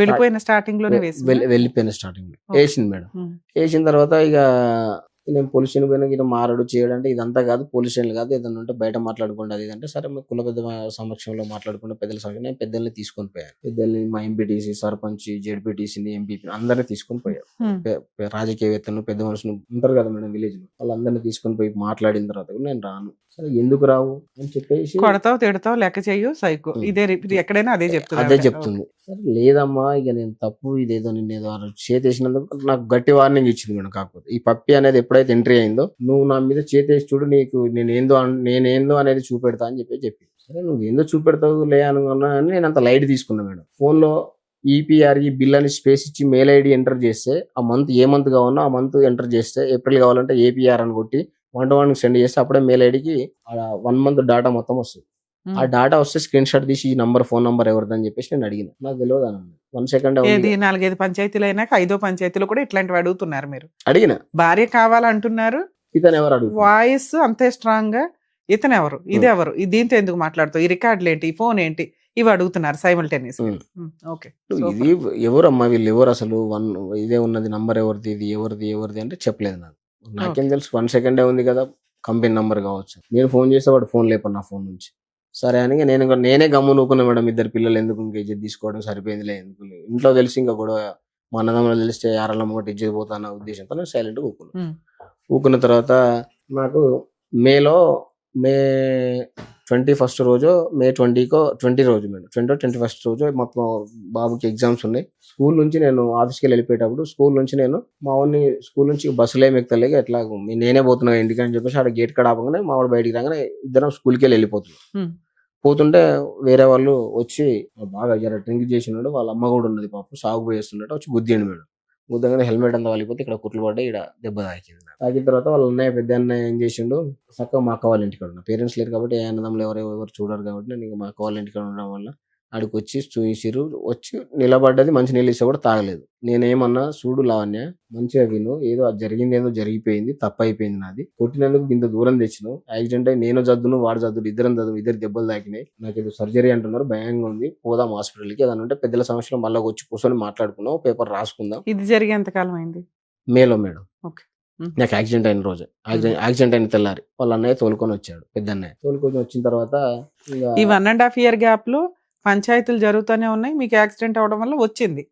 [SPEAKER 2] వెళ్ళిపోయిన స్టార్టింగ్ లోనే వేసి
[SPEAKER 3] వెళ్ళిపోయిన స్టార్టింగ్ వేసింది మేడం. వేసిన తర్వాత ఇక నేను పోలీస్ స్టేషన్ పోయినా ఇక మారడు చేయడంటే ఇదంతా కాదు, పోలీస్ స్టేషన్ కాదు, ఏదైనా ఉంటే బయట మాట్లాడుకోండి అది అంటే సరే మీ కుల పెద్ద సమక్షంలో మాట్లాడుకుంటే పెద్దల సమక్షంలో నేను పెద్దల్ని తీసుకొని పోయాను. పెద్దల్ని మా ఎంపీటీసీ, సర్పంచ్, జెడ్పీటీసీని, ఎంపీపీ అందరినీ తీసుకొని పోయాను. రాజకీయవేత్తలు, పెద్ద మనుషులు ఉంటారు కదా మేడం విలేజ్ లో, వాళ్ళందరినీ తీసుకొని పోయి మాట్లాడిన తర్వాత కూడా నేను రాను, సరే ఎందుకు రావు అని చెప్పేసి
[SPEAKER 2] కొడతావు తిడతావు లెక్క చెయ్యు సైకో ఇదే ఎక్కడైనా అదే
[SPEAKER 3] అదే చెప్తుంది. సరే లేదమ్మా ఇక నేను తప్పు ఇదేదో నిన్నేదో చేతేసినందుకు నాకు గట్టి వార్నింగ్ ఇచ్చింది మేడం. కాకపోతే ఈ పప్పి అనేది ఎప్పుడైతే ఎంట్రీ అయిందో నువ్వు నా మీద చేతేసి చూడు, నీకు నేనేందో అనేది చూపెడతా అని చెప్పి సరే నువ్వు ఏందో చూపెడతావు లే అనుకున్నా అని నేను అంత లైట్ తీసుకున్నా మేడం. ఫోన్ లో ఈపీఆర్ఈ బిల్ అని స్పేస్ ఇచ్చి మెయిల్ ఐడి ఎంటర్ చేస్తే ఆ మంత్ ఏ మంత్ కావాలో ఆ మంత్ ఎంటర్ చేస్తే ఏప్రిల్ కావాలంటే ఏపీఆర్ అని కొట్టి 1 సెండ్ చేస్తే అప్పుడే మెయిల్ ఐడికి 1 మంత్ డాటా మొత్తం వస్తుంది. ఆ డాటా వస్తే స్క్రీన్ షాట్ తీసి ఈ ఫోన్ నంబర్ ఎవరిదని చెప్పేసి నేను అడిగిన, నాకు తెలియదు అన్న 1 సెకండ్
[SPEAKER 2] 4-5 పంచాయతీలు అయినాక 5వ పంచాయతీలో కూడా ఇట్లాంటివి అడుగుతున్నారు. మీరు
[SPEAKER 3] అడిగిన
[SPEAKER 2] భార్య కావాలంటున్నారు,
[SPEAKER 3] ఇతను ఎవరు అడుగు
[SPEAKER 2] వాయిస్ అంతే స్ట్రాంగ్ గా ఇతను ఎవరు ఇది ఎవరు దీంతో ఎందుకు మాట్లాడుతావు, ఈ రికార్డులు ఏంటి, ఈ ఫోన్ ఏంటి, ఇవి అడుగుతున్నారు సైమల్టేనియస్. ఓకే
[SPEAKER 3] ఇది ఎవరమ్మా వీళ్ళు ఎవరు అసలు ఇదే ఉన్నది నంబర్ ఎవరిది, ఇది ఎవరిది అంటే చెప్పలేదు నాకు. నాకేం తెలుసు 1 సెకండే ఉంది కదా, కంపెనీ నంబర్ కావచ్చు. నేను ఫోన్ చేస్తే వాడు ఫోన్ లేపను నా ఫోన్ నుంచి. సరే అని నేనే గమ్ము నూకున్నా మేడం. 2 పిల్లలు ఎందుకు ఇంకా ఇజ్జత్ తీసుకోవడం సరిపోయిందిలే, ఎందుకు ఇంట్లో తెలిసి ఇంకా గొడవ మా అన్నదమ్ములు తెలిస్తే యారళ్ళ ఒకటి ఇజ్జత్ పోతా అన్న ఉద్దేశంతో నేను సైలెంట్ ఊకున్న తర్వాత నాకు మే 21 రోజు మే 20 రోజు మేడం 21 రోజు మొత్తం బాబుకి ఎగ్జామ్స్ ఉన్నాయి. స్కూల్ నుంచి నేను ఆఫీస్కి వెళ్ళిపోయేటప్పుడు స్కూల్ నుంచి నేను మా వాడిని స్కూల్ నుంచి బస్సులో ఏమి ఎక్కలేక ఎట్లా నేనే పోతున్నా ఎందుకని చెప్పేసి ఆడ గేట్ కాడ ఆపగానే మా వాడు బయటికి రాగానే ఇద్దరం స్కూల్కి వెళ్ళిపోతున్నాం. పోతుంటే వేరే వాళ్ళు వచ్చి బాగా జర డ్రింక్ చేసినాడు, వాళ్ళ అమ్మ కూడా ఉన్నది పాపం సాగు పోయేస్తున్నట్టు వచ్చి గుద్దిండు మేడం. గుద్దగానే హెల్మెట్ అంతా వాలిపోతే ఇక్కడ కుట్లు పడ్డాయి, ఇక్కడ దెబ్బ తాకింది. తాకిన తర్వాత వాళ్ళ అన్నయ్య పెద్ద అన్నయ్య ఏం చేసిండు, చక్కగా మా అక్క వాళ్ళ ఇంటికాడ ఉన్నా, పేరెంట్స్ లేరు కాబట్టి ఏ అన్నదమ్ములు ఎవరు చూడరు కాబట్టి నేను మా అక్క వాళ్ళ ఇంటికాడ ఉండడం వల్ల ఆడికి వచ్చి చూసిరు. వచ్చి నిలబడ్డది, మంచి నీళ్ళు ఇస్తే కూడా తాగలేదు. నేనేమన్నా చూడు లావణ్య మంచిగా విను, ఏదో అది జరిగింది ఏదో జరిగిపోయింది, తప్పు అయిపోయింది నాది, కొట్టినందుకు ఇంత దూరం తెచ్చినావు, యాక్సిడెంట్ అయి నేను జద్దును వాడు జద్దుడు ఇద్దరు దెబ్బలు తాకినాయి, నాకు ఏదో సర్జరీ అంటున్నారు, భయంగా ఉంది, పోదాం హాస్పిటల్కి ఏదన్నా ఉంటే పెద్దల సమస్యలో మళ్ళీ వచ్చి కూర్చొని మాట్లాడుకున్నాం, పేపర్ రాసుకుందాం.
[SPEAKER 2] ఇది జరిగే ఎంత కాలం అయింది?
[SPEAKER 3] మేలో మేడం. నాకు యాక్సిడెంట్ అయిన రోజు, యాక్సిడెంట్ అయిన తెల్లారి వాళ్ళ అన్నయ్య తోలుకొని వచ్చాడు. పెద్ద అన్నయ్య తోలుకొని వచ్చిన తర్వాత
[SPEAKER 2] ఈ 1.5 year గ్యాప్ లో పంచాయతీలు జరుగుతూనే ఉన్నాయి, మీకు యాక్సిడెంట్ అవడం వల్ల వచ్చింది.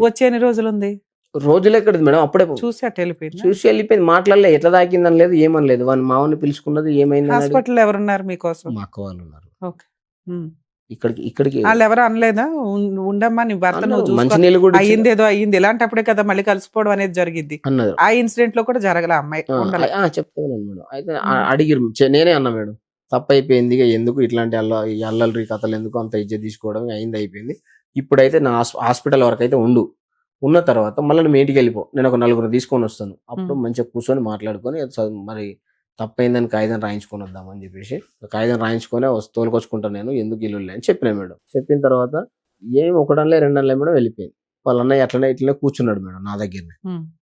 [SPEAKER 2] వచ్చే ఎన్ని రోజులు ఉంది?
[SPEAKER 3] రోజులు ఎక్కడ మేడం, అప్పుడే
[SPEAKER 2] చూసి
[SPEAKER 3] వెళ్ళిపోయింది, మాట్లాడలే, ఎట్లా తాకిందని లేదు, ఏమని లేదు. వాళ్ళ మామని పిలుచుకున్నది, ఏమైంది,
[SPEAKER 2] హాస్పిటల్ ఎవరున్నారు మీకోసం?
[SPEAKER 3] మా అక్క వాళ్ళు ఉన్నారు.
[SPEAKER 2] ఇక్కడికి వాళ్ళు ఎవరు అనలేదా, ఉండమ్మా నీ భర్త
[SPEAKER 3] మంచినీళ్ళు కూడా
[SPEAKER 2] అయ్యింది, ఏదో అయ్యింది, ఇలాంటప్పుడే కదా మళ్ళీ కలిసిపోవడం అనేది జరిగింది
[SPEAKER 3] అన్నారు.
[SPEAKER 2] ఆ ఇన్సిడెంట్ లో కూడా జరగల అమ్మాయి
[SPEAKER 3] చెప్తాను మేడం. అయితే అడిగిరు, నేనే అన్నా మేడం తప్పు అయిపోయింది, ఎందుకు ఇట్లాంటి అల్లరి కథలు ఎందుకు, అంత ఇజ్జత్ తీసుకోవడం అయింది అయిపోయింది. ఇప్పుడైతే నా హాస్పిటల్ వరకు అయితే ఉన్న తర్వాత మళ్ళీ నువ్వు ఇంటికి వెళ్ళిపో, నేను ఒక 4 తీసుకొని వస్తాను, అప్పుడు మంచిగా కూర్చొని మాట్లాడుకొని మరి తప్పైందని కాగితం రాయించుకొని వద్దామని చెప్పేసి కాగితం రాయించుకొని తోలుకొచ్చుకుంటాను నేను, ఎందుకు ఇల్లు అని చెప్పిన మేడం. చెప్పిన తర్వాత ఏం 1 నెల 2 నెలలు మేడం వెళ్ళిపోయింది. వాళ్ళ అన్నయ్య ఇట్లనే కూర్చున్నాడు మేడం నా దగ్గరనే.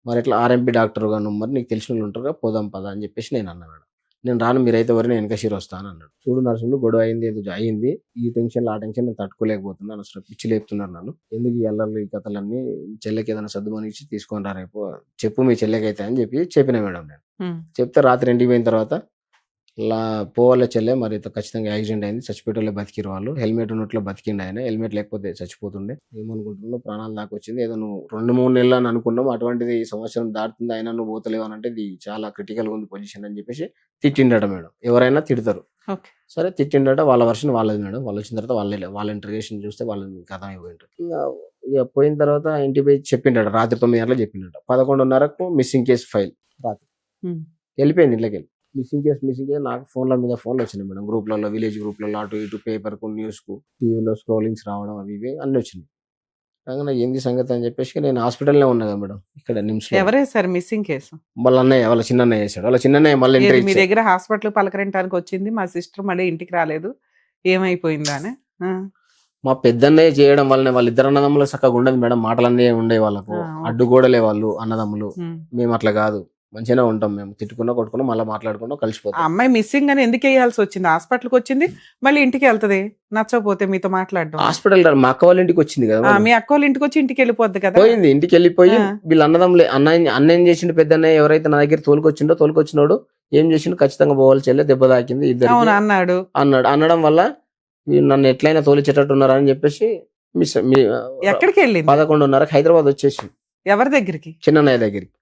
[SPEAKER 3] మరి ఇట్లా ఆర్ఎంపీ డాక్టర్ గా నువ్వు మరి నీకు తెలిసిన వాళ్ళు ఉంటారు, పోదాం పదా అని చెప్పేసి నేను అన్నా మేడం. నేను రాను, మీరైతే ఎవరు నేను వెనకషీరు వస్తాను అన్నాడు. చూడు నర్సులు, గొడవ అయింది, ఏదో అయింది, ఈ టెన్షన్ ఆ టెన్షన్ నేను తట్టుకోలేకపోతున్నాను, అసలు పిచ్చి లేపుతున్నారు నన్ను, ఎందుకు ఈ అల్లర్లు ఈ కథలన్నీ, చెల్లెకి ఏదైనా సర్దుమని ఇచ్చి తీసుకొని రా రేపు, చెప్పు మీ చెల్లెకైతే అని చెప్పిన మేడం. నేను చెప్తే రాత్రి ఇంటికి పోయిన తర్వాత పోవాలే చెల్లె, మరి ఖచ్చితంగా యాక్సిడెంట్ అయింది, చచ్చిపోయేటోళ్ళే బతికిరు వాళ్ళు, హెల్మెట్ ఉన్నట్లో బతికిండు ఆయన, హెల్మెట్ లేకపోతే చచ్చిపోతుండే, ఏమనుకుంటున్నావు ప్రాణాలు దాకా వచ్చింది, ఏదో నువ్వు 2-3 నెలలు అని అనుకున్నావు, అటువంటిది సంవత్సరం దాటుతుంది అయినా నువ్వు పోతలేవు అని అంటే ఇది చాలా క్రిటికల్ గా ఉంది పొజిషన్ అని చెప్పేసి తిట్టిండట మేడం. ఎవరైనా తిడతారు, సరే తిట్టిండట, వాళ్ళ వర్షన్ వాళ్ళది మేడం. వాళ్ళు వచ్చిన తర్వాత వాళ్ళ ఇంటర్వ్యూషన్ చూస్తే వాళ్ళని కథ అయిపోయింటారు. ఇక పోయిన తర్వాత ఇంటికి పోయి చెప్పిండట, రాత్రి 9 గంటలకు చెప్పిండట. 11:30కు మిస్సింగ్ కేసు ఫైల్ రాత్రి వెళ్ళిపోయింది ఇంట్లోకి వెళ్ళి. మిస్సింగ్ కేసు నాకు ఫోన్ల మీద ఫోన్లు వచ్చినాయి మేడం, గ్రూప్లలో, విలేజ్ గ్రూప్లలో, అటు ఇటు పేపర్కు, న్యూస్కు, టీవీలో స్క్రోలింగ్స్ రావడం అవి ఇవి అన్ని వచ్చినాయి. కానీ ఏంది సంగతి అని చెప్పేసి నేను హాస్పిటల్లో ఉన్నా కదా మేడం, ఇక్కడ నిమ్స్.
[SPEAKER 2] ఎవరేసారు missing case?
[SPEAKER 3] వాళ్ళ అన్నయ్య, వాళ్ళ చిన్న అన్నయ్య చేశాడు. వాళ్ళ చిన్న అన్నయ్య మళ్ళీ
[SPEAKER 2] మీ దగ్గర హాస్పిటల్ పలకరించడానికి వచ్చింది, మా సిస్టర్ మళ్ళీ ఇంటికి రాలేదు, ఏమైపోయిందా అని.
[SPEAKER 3] మా పెద్దన్నయ్య చేయడం వల్లనే వాళ్ళిద్దరు అన్నదమ్ములు చక్కగా ఉండదు మేడం, మాటలన్నీ ఉండే వాళ్ళకు, అడ్డుగోడలే వాళ్ళు అన్నదమ్ములు, మేము అట్లా కాదు, మంచిగానే ఉంటాం మేము, తిట్టుకున్నా కొట్టుకున్నా మళ్ళీ మాట్లాడుకున్నా
[SPEAKER 2] ఆ
[SPEAKER 3] కలిసిపోతాం.
[SPEAKER 2] అమ్మాయి మిస్సింగ్ అని ఎందుకు వేయాల్సి వచ్చింది? హాస్పిటల్కి వచ్చింది, మళ్ళీ ఇంటికి వెళ్తది, నచ్చకపోతే మీతో మాట్లాడడం.
[SPEAKER 3] హాస్పిటల్ మా అక్క వాళ్ళ ఇంటికి వచ్చింది కదా మేడం.
[SPEAKER 2] మీ అక్క వాళ్ళ ఇంటికి వచ్చి ఇంటికి వెళ్ళిపోద్ది కదా.
[SPEAKER 3] పోయింది, ఇంటికి వెళ్ళిపోయి
[SPEAKER 2] ఆ.
[SPEAKER 3] వీళ్ళు అన్నదమ్ములే, అన్న ఏం చేసిండు, పెద్ద అన్నయ్య ఎవరైతే నా దగ్గర తోలుకొచ్చినోడు ఏం చేసిండు, ఖచ్చితంగా పోవాలి చెల్లె, దెబ్బ తాకింది
[SPEAKER 2] అవును
[SPEAKER 3] ఇద్దరు
[SPEAKER 2] అన్నాడు.
[SPEAKER 3] అనడం వల్ల వీళ్ళు నన్ను ఎట్లయినా తోలిచేటట్టు ఉన్నారని చెప్పేసి
[SPEAKER 2] ఎక్కడికి వెళ్ళింది?
[SPEAKER 3] 11:30 హైదరాబాద్ వచ్చేసి
[SPEAKER 2] ఎవరి దగ్గరికి?
[SPEAKER 3] చిన్నయ్య దగ్గరికి.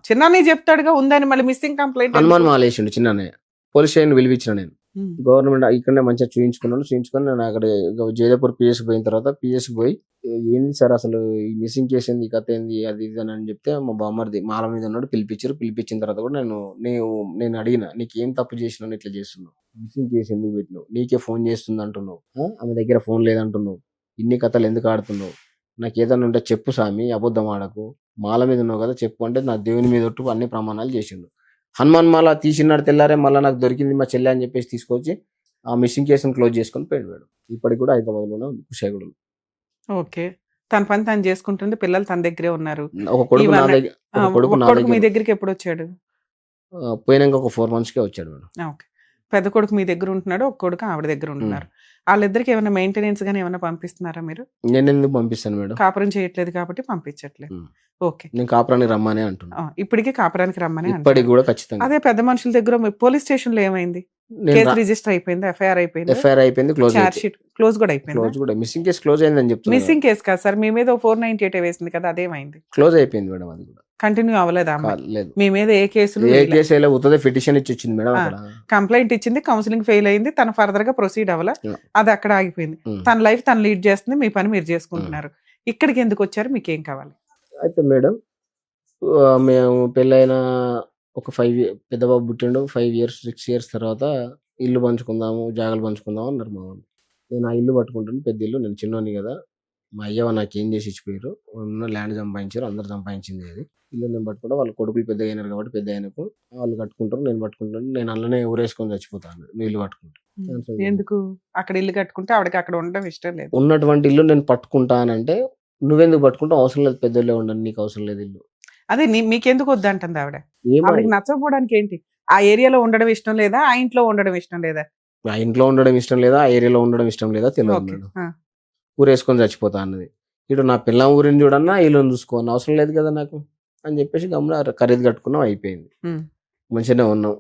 [SPEAKER 2] చిన్ననే చెప్తాడుగా ఉందని, మళ్ళీ మిస్సింగ్ కంప్లైంట్
[SPEAKER 3] హనుమాన్ మాలేసిండు చిన్నయ్య. పోలీస్ స్టేషన్ పిలిపించిన నేను. గవర్నమెంట్ ఇక్కడనే మంచిగా చూయించుకొని నేను అక్కడ జైదపూర్ పిఎస్కి పోయిన తర్వాత పిఎస్కి పోయి ఏంది సార్ అసలు ఈ మిస్సింగ్ కేసు ఏంది, ఈ కథ ఏంది, అది ఇది అని చెప్తే మా బామ్మర్ది మాల మీద ఉన్నాడు, పిలిపించిన తర్వాత కూడా నేను అడిగిన, నీకు ఏం తప్పు చేసినావు, ఇట్లా చేస్తున్నావు, మిస్సింగ్ కేసు ఎందుకు పెట్టినావు, నీకే ఫోన్ చేస్తుంది అంటున్నావు, ఆమె దగ్గర ఫోన్ లేదంటున్నావు, ఇన్ని కథలు ఎందుకు ఆడుతున్నావు, నాకు ఏదైనా ఉంటే చెప్పు స్వామి, అబద్ధం ఆడకు, మాల మీద ఉన్నావు కదా చెప్పు అంటే నా దేవుని మీద ఒట్టు అన్ని ప్రమాణాలు చేసిండు. హనుమాన్ మాల తీసినాడు తెల్లారే, మళ్ళీ నాకు దొరికింది మా చెల్లె అని చెప్పేసి తీసుకొచ్చి ఆ మిస్సింగ్ కేసును క్లోజ్ చేసుకొని పోయాడు. ఇప్పటికి కూడా హైదరాబాద్లోనే ఉంది, కుషాయిగూడలో.
[SPEAKER 2] ఓకే, తన పని తను చేసుకుంటుంది, పిల్లలు తన దగ్గరే ఉన్నారు.
[SPEAKER 3] ఒక కొడుకు నా దగ్గర,
[SPEAKER 2] కొడుకు మీ దగ్గరికి ఎప్పుడు వచ్చాడు?
[SPEAKER 3] పోయినాక ఒక 4 months వచ్చాడు మేడం.
[SPEAKER 2] ఓకే, పెద్ద కొడుకు మీ దగ్గర ఉంటున్నాడు, ఒక కొడుకు ఆవిడ దగ్గర ఉంటున్నారు. వాళ్ళిద్దరికి ఏమైనా మెయింటెనెన్స్ గానీ ఏమైనా పంపిస్తున్నారా మీరు?
[SPEAKER 3] నేను ఎందుకు పంపిస్తాను మేడం,
[SPEAKER 2] కాపురం చేయట్లేదు కాబట్టి పంపించట్లేదు. ఓకే,
[SPEAKER 3] నేను కాపురానికి రమ్మనే అంటున్నా.
[SPEAKER 2] ఇప్పటికీ కాపురానికి రమ్మని
[SPEAKER 3] ఇప్పటికి కూడా ఖచ్చితంగా.
[SPEAKER 2] అదే పెద్ద మనుషుల దగ్గర పోలీస్ స్టేషన్ లో ఏమైంది? కేసు రిజిస్టర్ అయిపోయింది, ఎఫ్ఐఆర్ అయిపోయింది, క్లోజ్ కూడా అయిపోయింది.
[SPEAKER 3] మిస్సింగ్ కేసు క్లోజ్ అయిందని చెప్తున్నా.
[SPEAKER 2] మిస్సింగ్ కేసు కాదు సార్, మీ మీద 498 వేసింది కదా, అదేమైంది?
[SPEAKER 3] క్లోజ్ అయిపోయింది మేడం, అది కూడా
[SPEAKER 2] కంటిన్యూ అవ్వలేదా?
[SPEAKER 3] లేదు,
[SPEAKER 2] మీ మీద ఏ కేసులు
[SPEAKER 3] పిటిషన్ ఇచ్చి వచ్చింది మేడం,
[SPEAKER 2] కంప్లైంట్ ఇచ్చింది, కౌన్సిలింగ్ ఫెయిల్ అయింది, తన ఫర్దర్ గా ప్రొసీడ్ అవ్వాల, అది అక్కడ ఆగిపోయింది. తన లైఫ్ తను లీడ్ చేస్తుంది, మీ పని మీరు చేసుకుంటున్నారు. ఇక్కడికి ఎందుకు వచ్చారు, మీకు ఏం కావాలి?
[SPEAKER 3] అయితే మేడం మేము పెళ్ళైన ఒక 5 years పెద్ద బాబు పుట్టిండు, 5 years 6 years తర్వాత ఇల్లు పంచుకుందాము, జాగాలు పంచుకుందాము అన్నారు మా వాళ్ళు. నేను ఆ ఇల్లు పట్టుకుంటాను, పెద్ద ఇల్లు, నేను చిన్నోని కదా, మా అయ్యవ నాకు ఏం చేసి ఇచ్చిపోయారు, ఉన్న ల్యాండ్ సంపాదించారు, అందరు సంపాదించింది అది. ఇల్లు నేను పట్టుకుంటా, వాళ్ళ కొడుకులు పెద్ద అయినారు కాబట్టి పెద్ద అయినకు వాళ్ళు కట్టుకుంటారు, నేను పట్టుకుంటాను, నేను అందులోనే ఊరేసుకొని చచ్చిపోతాను ఇల్లు కట్టుకుంటాను.
[SPEAKER 2] ఎందుకు అక్కడ ఇల్లు కట్టుకుంటే ఆవిడకి అక్కడ ఉండడం ఇష్టం లేదు?
[SPEAKER 3] ఉన్నటువంటి ఇల్లు నేను పట్టుకుంటానంటే నువ్వెందుకు పట్టుకుంటావు, అవసరం లేదు, పెద్దోళ్ళే ఉండండి, నీకు అవసరం లేదు ఇల్లు.
[SPEAKER 2] అదే మీకెందుకు వద్దంటుంది ఆవిడ? ఆవిడకి నచ్చకపోవడానికి ఏంటి? ఆ ఏరియాలో ఉండడం ఇష్టం లేదా, ఆ ఇంట్లో ఉండడం ఇష్టం లేదా?
[SPEAKER 3] ఆ ఇంట్లో ఉండడం ఇష్టం లేదా, ఆ ఏరియాలో ఉండడం ఇష్టం లేదా తెలియదు. ఊరేసుకొని చచ్చిపోతా అన్నది. ఇటు నా పిల్ల ఊరిని చూడన్నా ఇల్లు చూసుకోని అవసరం లేదు కదా నాకు అని చెప్పేసి గమ్మున ఖరీదు కట్టుకున్నాం, అయిపోయింది. మంచిగానే ఉన్నాం.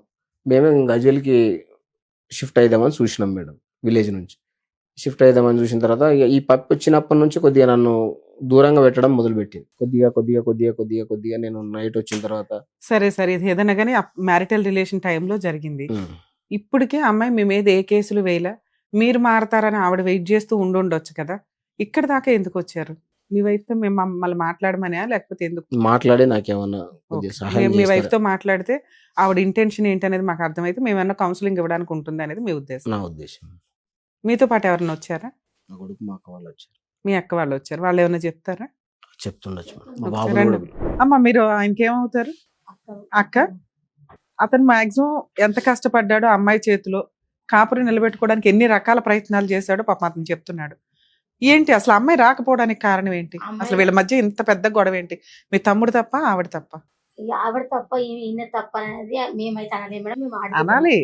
[SPEAKER 3] మేమే గజ్వేల్కి షిఫ్ట్ అయిదామని చూసినాం మేడం, విలేజ్ నుంచి షిఫ్ట్ అయిదామని చూసిన తర్వాత ఈ పప్పు వచ్చినప్పటి నుంచి కొద్దిగా నన్ను దూరంగా పెట్టడం మొదలుపెట్టింది. కొద్దిగా నేను నైట్ వచ్చిన తర్వాత
[SPEAKER 2] సరే ఇది ఏదైనా కానీ మ్యారిటల్ రిలేషన్ టైంలో జరిగింది. ఇప్పటికే అమ్మాయి మీ మీద ఏ కేసులు వేయలే, మీరు మారతారని ఆవిడ వెయిట్ చేస్తూ ఉండొచ్చు కదా, ఇక్కడ దాకా ఎందుకు వచ్చారు? మీ వైఫ్ తో మేము మళ్ళీ మాట్లాడమనే, లేకపోతే ఎందుకు
[SPEAKER 3] మాట్లాడి నాకేమన్నా
[SPEAKER 2] మీ వైఫ్ తో మాట్లాడితే ఆవిడ ఇంటెన్షన్ ఏంటనేది మాకు అర్థమైతే మేమన్నా కౌన్సిలింగ్ ఇవ్వడానికి ఉంటుంది అనేది మీ ఉద్దేశం?
[SPEAKER 3] నా ఉద్దేశం.
[SPEAKER 2] మీతో పాటు ఎవరైనా వచ్చారా?
[SPEAKER 3] నా కొడుకు, మా అక్క వాళ్ళు వచ్చారు.
[SPEAKER 2] మీ అక్క వాళ్ళు వచ్చారు, వాళ్ళు ఏమైనా చెప్తారా?
[SPEAKER 3] చెప్తుండొచ్చు.
[SPEAKER 2] అమ్మ మీరు ఆయనకి ఏమవుతారు? అక్క. అతను మాక్సిమం ఎంత కష్టపడ్డాడో అమ్మాయి చేతిలో కాపురి నిలబెట్టుకోవడానికి ఎన్ని రకాల ప్రయత్నాలు చేశాడో పాపం అతను చెప్తున్నాడు. ఏంటి అసలు అమ్మాయి రాకపోవడానికి కారణం ఏంటి? అసలు వీళ్ళ మధ్య ఇంత పెద్ద గొడవ ఏంటి? మీ తమ్ముడు తప్ప, ఆవిడ తప్ప?
[SPEAKER 4] ఆవిడ తప్ప, ఈయన తప్ప అనేది మేమైతే అనలేదు మేడం.
[SPEAKER 2] అనాలి,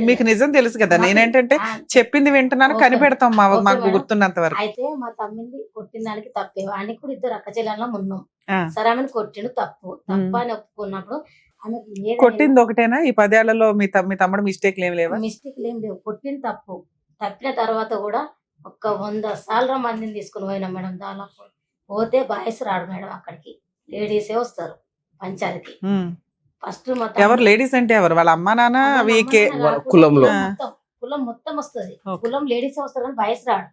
[SPEAKER 2] మీకు నిజం తెలుసు కదా. నేనేంటంటే చెప్పింది వింటున్నాను, కనిపెడతాం మాకు గుర్తున్నంత వరకు.
[SPEAKER 4] అయితే మా తమ్మింది కొట్టిన దానికి తప్పే, అని కూడా 2 అక్క చెల్లెల్లో ఉన్నాం. సరే ఆమెను కొట్టిండు, తప్పు అని ఒప్పుకున్నప్పుడు
[SPEAKER 2] కొట్టింది ఒకటేనా? ఈ 10 ఏళ్లలో మీ తమ్ముడు మిస్టేక్ ఏం లేవా?
[SPEAKER 4] మిస్టేక్ ఏం లేవు. కొట్టిన తప్పిన తర్వాత కూడా ఒక 100 సార్లు మందిని తీసుకుని పోయినాం మేడం. దాదాపు పోతే బాయ్స్ రాడు మేడం, అక్కడికి లేడీసే వస్తారు పంచాయతీకి. ఫస్ట్
[SPEAKER 2] ఎవరు లేడీస్ అంటే ఎవరు? వాళ్ళ అమ్మా నాన్న?
[SPEAKER 4] కులం మొత్తం వస్తుంది, కులం లేడీసే వస్తారు కానీ బాయ్స్ రాడు.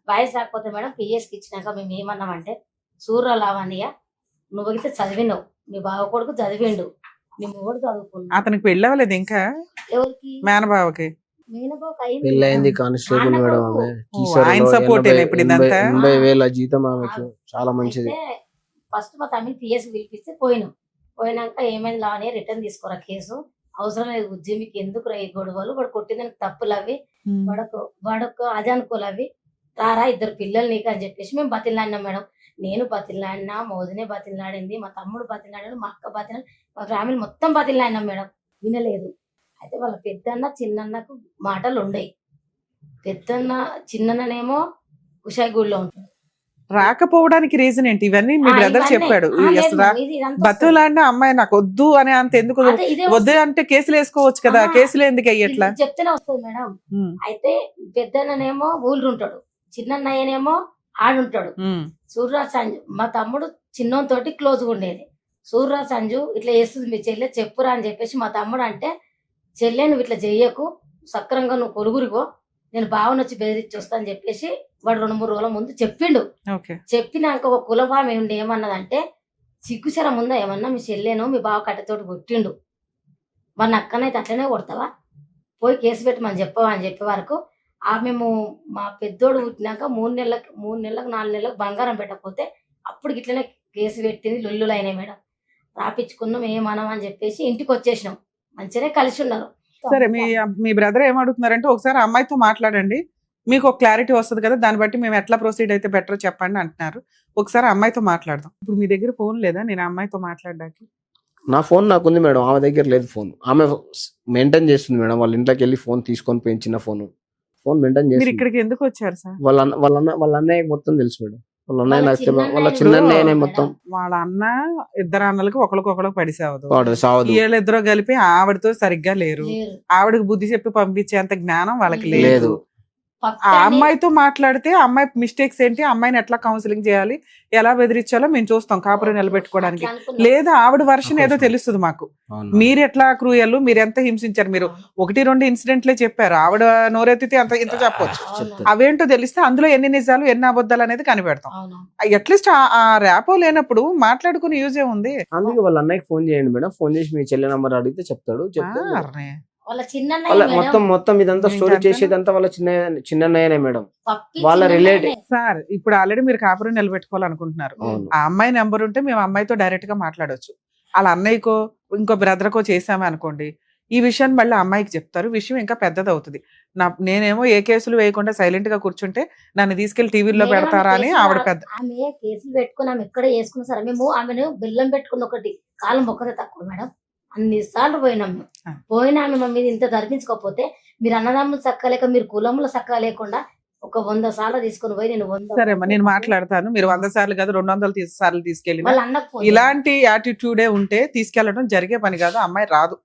[SPEAKER 4] బాయ్స్ రాకపోతే మేడం పిఎస్కి ఇచ్చినాక మేము ఏమన్నామంటే, సూర్య లావణ్య నువ్వైతే చదివినావు, మీ బావ కొడుకు చదివిండు, మీ మూడు చదువుకున్నావు.
[SPEAKER 2] అతనికి పెళ్ళి అవ్వలేదు ఇంకా?
[SPEAKER 4] ఎవరికి?
[SPEAKER 2] మేనబావకి.
[SPEAKER 3] పెళ్ళైంది, కానిస్టేబుల్ మేడం.
[SPEAKER 2] ఆయన సపోర్ట్ ఇప్పుడు ఇదంతా
[SPEAKER 3] 80,000 జీతం ఆమెకు, చాలా మంచిది.
[SPEAKER 4] ఫస్ట్ మా తమ్మిని పిఎస్ పిలిపిస్తే పోయినాక ఏమైంది లావని రిటర్న్ తీసుకోరా కేసు, అవసరం లేదు ఉద్యమి, మీకు ఎందుకు ఈ గొడవలు, వాడు కొట్టిందని తప్పులు అవి, వాడకు అది అనుకోలు అవి, రారా 2 పిల్లలు నీకు అని చెప్పేసి మేము బతిలాడినాం మేడం. నేను బతిలాడినా, మా వదినే బతిలాడింది, మా తమ్ముడు బతిలాడాడు, మా అక్క బతిలాడి, మా ఫ్యామిలీ మొత్తం బతిలాడినాం మేడం. వినలేదు. అయితే వాళ్ళ పెద్దన్న చిన్నన్నకు మాటలు ఉండయి. పెద్దన్న చిన్నన్ననేమో కుషాయిగూడలో ఉంటాడు.
[SPEAKER 2] రాకపోవడానికి రీజన్ ఏంటి? ఇవన్నీ మీ బ్రదర్
[SPEAKER 4] ఇవన్నీ.
[SPEAKER 2] చెప్పాడు.
[SPEAKER 4] లేదు
[SPEAKER 2] అసలు
[SPEAKER 4] మేడం, ఇది ఇదంతా
[SPEAKER 2] బతులాడిన అమ్మాయి నాకు వద్దు అని అంత ఎందుకు?
[SPEAKER 4] అదే ఇదే
[SPEAKER 2] వద్దు అంటే కేసులు వేసుకోవచ్చు కదా, కేసులు ఎందుకు అయ్యట్లా?
[SPEAKER 4] ఇది చెప్తేనే వస్తుంది మేడం. అయితే పెద్దన్ననేమో ఊళ్ళు ఉంటాడు, చిన్నన్నయ్యనేమో ఆడుంటాడు. సూర్యరాజ్ సంజు మా తమ్ముడు చిన్నతోటి క్లోజ్గా ఉండేది. సూర్యరాజ్ సంజు ఇట్లా చేస్తుంది మీ చెల్లె, చెప్పురా అని చెప్పేసి మా తమ్ముడు అంటే, చెల్లె నువ్వు ఇట్లా చెయ్యకు, సక్రంగా నువ్వు కొలుగురిగో, నేను బావనొచ్చి బెదిరించి వస్తా అని చెప్పేసి వాడు 2-3 రోజుల ముందు చెప్పిండు. చెప్పినాక ఒక కులభామ ఏమిటి ఏమన్నదంటే, సిగ్గుశరం ఉందా ఏమన్నా, మీ చెల్లెను మీ బావ కట్టెతోటి కొట్టిండు, మన అక్కనైతే అట్లనే కొడతావా, పోయి కేసు పెట్టమని చెప్పవా అని చెప్పే వరకు మేము మా పెద్దోడు పుట్టినాక 3 నెలలకు 4 నెలలకు బంగారం పెట్టకపోతే అప్పుడు ఇట్లనే కేసు పెట్టింది. లొల్లులు అయినాయి మేడం. రాపించుకున్నాం, ఏమనం అని చెప్పేసి ఇంటికి వచ్చేసినాం. మంచిగానే కలిసి ఉన్నారు.
[SPEAKER 2] సరే, మీ బ్రదర్ ఏమడుగుతున్నారంటే ఒకసారి అమ్మాయితో మాట్లాడండి, మీకు ఒక క్లారిటీ వస్తుంది కదా, దాన్ని బట్టి మేము ఎట్లా ప్రొసీడ్ అయితే బెటర్ చెప్పండి అంటున్నారు. ఒకసారి అమ్మాయితో మాట్లాడదాం. ఇప్పుడు మీ దగ్గర ఫోన్ లేదా నేను అమ్మాయితో మాట్లాడడానికి?
[SPEAKER 3] నా ఫోన్ నాకుంది మేడం, ఆమె దగ్గర లేదు ఫోన్. ఆమె మెయింటైన్ చేస్తుంది మేడం, వాళ్ళ ఇంట్లోకి వెళ్ళి ఫోన్ తీసుకొని పోయి చిన్న ఫోన్ మెయింటైన్
[SPEAKER 2] మీరు
[SPEAKER 3] చేస్తుంది.
[SPEAKER 2] ఇక్కడికి ఎందుకు వచ్చారు సార్?
[SPEAKER 3] వాళ్ళ అన్నయ్య మొత్తం తెలుసు మేడం. వాళ్ళ అన్నయ్య నాకు తెలియదు, వాళ్ళ చిన్న అన్నయ్యనే మొత్తం.
[SPEAKER 2] వాళ్ళ అన్న ఇద్దరు అన్నలకు ఒకరికొకరు పడిసావదు,
[SPEAKER 3] సావదు.
[SPEAKER 2] వీళ్ళిద్దరూ కలిపి ఆవిడతో సరిగ్గా లేరు. ఆవిడకి బుద్ధి చెప్పి పంపించేంత జ్ఞానం వాళ్ళకి లేదు. ఆ అమ్మాయితో మాట్లాడితే అమ్మాయి మిస్టేక్స్ ఏంటి, అమ్మాయిని ఎట్లా కౌన్సిలింగ్ చేయాలి, ఎలా బెదిరించాలో మేము చూస్తాం కాపురం నిలబెట్టుకోవడానికి. లేదా ఆవిడ వర్షన్ ఏదో తెలుస్తుంది మాకు, మీరు ఎట్లా క్రూయల్, మీరు ఎంత హింసించారు. మీరు 1-2 ఇన్సిడెంట్లే చెప్పారు, ఆవిడ నోరెత్తితే ఇంత చెప్పొచ్చు. అవేంటో తెలిస్తే అందులో ఎన్ని నిజాలు ఎన్ని అబద్ధాలు అనేది కనిపెడతాం. అట్లీస్ట్ ఆ ర్యాపో లేనప్పుడు మాట్లాడుకుని యూజ్ ఏముంది?
[SPEAKER 3] అందుకే వాళ్ళ అన్నయ్యకి ఫోన్ చేయండి మేడం, ఫోన్ చేసి మీ చెల్లె నంబర్ అడిగితే చెప్తాడు. మొత్తం ఇదంతా స్టోరీ చేసేదంతా వాళ్ళ చిన్నయ్యనే మేడం, వాళ్ళ రిలేటివ్.
[SPEAKER 2] సార్ ఇప్పుడు ఆల్రెడీ మీరు కాపురం నిలబెట్టుకోవాలనుకుంటున్నారు. ఆ అమ్మాయి నెంబర్ ఉంటే మేము అమ్మాయితో డైరెక్ట్ గా మాట్లాడొచ్చు. వాళ్ళ అన్నయ్యకో ఇంకో బ్రదర్కో చేసామే అనుకోండి, ఈ విషయాన్ని మళ్ళీ అమ్మాయికి చెప్తారు, విషయం ఇంకా పెద్దది అవుతుంది. నేనేమో ఏ కేసులు వేయకుండా సైలెంట్ గా కూర్చుంటే నన్ను తీసుకెళ్లి టీవీలో పెడతారా అని ఆవిడ పెద్ద
[SPEAKER 4] ఆమె కేసులు పెట్టుకుని ఆమె ఎక్కడ వేసుకున్నా సరే మేము ఆమెను బెల్లం పెట్టుకున్న ఒకటి కాలం ఒక్కదే తక్కువ మేడం. అన్నిసార్లు పోయినాం. పోయినా ఆమె మా మీద ఇంత ధర్మించుకోకపోతే, మీరు అన్నదమ్ములు చక్కలేక మీరు కులంలో చక్కగా లేకుండా ఒక 100 సార్లు తీసుకుని పోయి నేను 100.
[SPEAKER 2] సరే నేను మాట్లాడతాను, మీరు 100 సార్లు కాదు 200 సార్లు తీసుకెళ్ళి ఇలాంటి యాటిట్యూడే ఉంటే తీసుకెళ్లడం జరిగే పని కాదు. అమ్మాయి రాదు,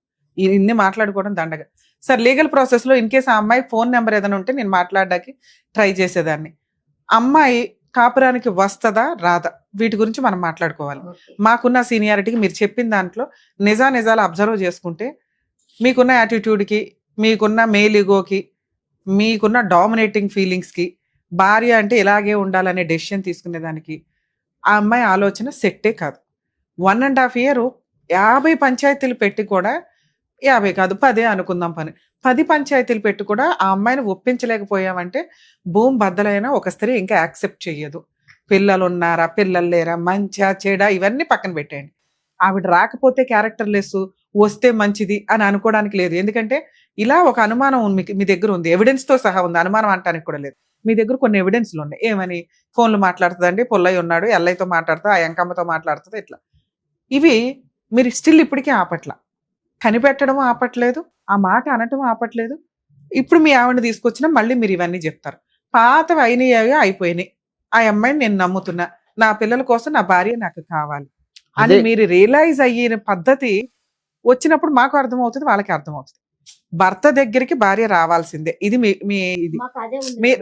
[SPEAKER 2] ఇన్ని మాట్లాడుకోవడం దండగా. సార్ లీగల్ ప్రాసెస్ లో ఇన్ కేసు ఆ అమ్మాయి ఫోన్ నెంబర్ ఏదైనా ఉంటే నేను మాట్లాడడానికి ట్రై చేసేదాన్ని. అమ్మాయి కాపురానికి వస్తుందా రాదా వీటి గురించి మనం మాట్లాడుకోవాలి. మాకున్న సీనియారిటీకి మీరు చెప్పిన దాంట్లో నిజాలు అబ్జర్వ్ చేసుకుంటే, మీకున్న యాటిట్యూడ్కి, మీకున్న మేల్ ఈగోకి, మీకున్న డామినేటింగ్ ఫీలింగ్స్కి, భార్య అంటే ఇలాగే ఉండాలనే డెసిషన్ తీసుకునేదానికి ఆ అమ్మాయి ఆలోచన సెట్టే కాదు. 1.5 year 50 పంచాయతీలు పెట్టి కూడా 50 కాదు 10 అనుకుందాం, 10 పంచాయతీలు పెట్టి కూడా ఆ అమ్మాయిని ఒప్పించలేకపోయామంటే భూమి బద్దలైనా ఒక స్త్రీ ఇంకా యాక్సెప్ట్ చెయ్యదు. పిల్లలు ఉన్నారా, పిల్లలు లేరా, మంచా చెడా ఇవన్నీ పక్కన పెట్టేయండి. ఆవిడ రాకపోతే క్యారెక్టర్ లెస్, వస్తే మంచిది అని అనుకోవడానికి లేదు. ఎందుకంటే ఇలా ఒక అనుమానం మీ దగ్గర ఉంది, ఎవిడెన్స్ తో సహా ఉంది, అనుమానం అంటానికి కూడా లేదు. మీ దగ్గర కొన్ని ఎవిడెన్స్లు ఉన్నాయి. ఏమని? ఫోన్లు మాట్లాడుతుందండి, పొల్లయ్య ఉన్నాడు, ఎల్లయ్యతో మాట్లాడుతా, ఆ ఎంకమ్మతో మాట్లాడుతుంది, ఇట్లా. ఇవి మీరు స్టిల్ ఇప్పటికీ ఆపట్ల, కనిపెట్టడం ఆపట్లేదు, ఆ మాట అనటం ఆపట్లేదు. ఇప్పుడు మీ ఆవిడని తీసుకొచ్చినా మళ్ళీ మీరు ఇవన్నీ చెప్తారు. పాతవి అయిపోయినాయి, ఆ అమ్మాయిని నేను నమ్ముతున్నా, నా పిల్లల కోసం నా భార్య నాకు కావాలి అని మీరు రియలైజ్ అయిన పద్ధతి వచ్చినప్పుడు మాకు అర్థమవుతుంది, వాళ్ళకి అర్థమవుతుంది. భర్త దగ్గరికి భార్య రావాల్సిందే. ఇది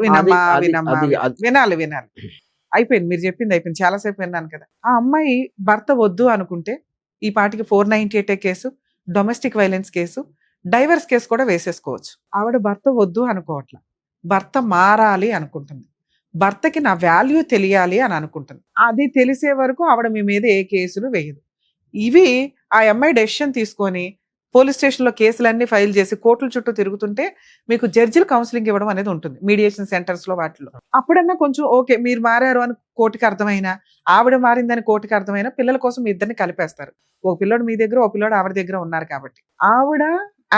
[SPEAKER 2] వినాలి. అయిపోయింది, మీరు చెప్పింది అయిపోయింది, చాలాసేపు విన్నాను కదా. ఆ అమ్మాయి భర్త వద్దు అనుకుంటే ఈ పాటికి 498 case, domestic violence case, divorce case కూడా వేసేసుకోవచ్చు. ఆవిడ భర్త వద్దు అనుకోవట్ల, భర్త మారాలి అనుకుంటుంది, భర్తకి నా వాల్యూ తెలియాలి అని అనుకుంటుంది. అది తెలిసే వరకు ఆవిడ మీ మీద ఏ కేసులు వేయదు. ఇవి ఆ అమ్మాయి డెసిషన్ తీసుకొని పోలీస్ స్టేషన్లో కేసులన్నీ ఫైల్ చేసి కోర్టుల చుట్టూ తిరుగుతుంటే మీకు జడ్జిలు కౌన్సిలింగ్ ఇవ్వడం అనేది ఉంటుంది మీడియేషన్ సెంటర్స్ లో, వాటిలో. అప్పుడన్నా కొంచెం ఓకే మీరు మారారు అని కోర్టుకి అర్థమైనా, ఆవిడ మారిందని కోర్టుకి అర్థమైనా, పిల్లల కోసం మీ ఇద్దరిని కలిపేస్తారు. ఒక పిల్లోడు మీ దగ్గర, ఒక పిల్లోడు ఆవిడ దగ్గర ఉన్నారు కాబట్టి ఆవిడ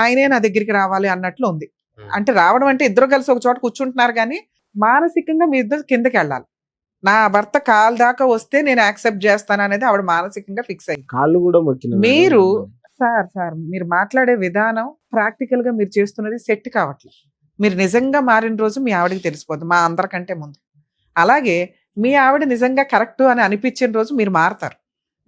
[SPEAKER 2] ఆయనే నా దగ్గరికి రావాలి అన్నట్లు ఉంది. అంటే రావడం అంటే ఇద్దరు కలిసి ఒక చోట కూర్చుంటున్నారు, కానీ మానసికంగా మీ ఇద్దరు కిందకి వెళ్ళాలి. నా భర్త కాలు దాకా వస్తే నేను యాక్సెప్ట్ చేస్తాను అనేది ఆవిడ మానసికంగా ఫిక్స్ అయ్యింది.
[SPEAKER 3] కాళ్ళు కూడా మొక్కిన
[SPEAKER 2] మీరు సార్ మీరు మాట్లాడే విధానం ప్రాక్టికల్ గా మీరు చేస్తున్నది సెట్ కావట్లేదు. మీరు నిజంగా మారిన రోజు మీ ఆవిడకి తెలిసిపోద్ది, మా అందరికంటే ముందు. అలాగే మీ ఆవిడ నిజంగా కరెక్ట్ అని అనిపించిన రోజు మీరు మారతారు,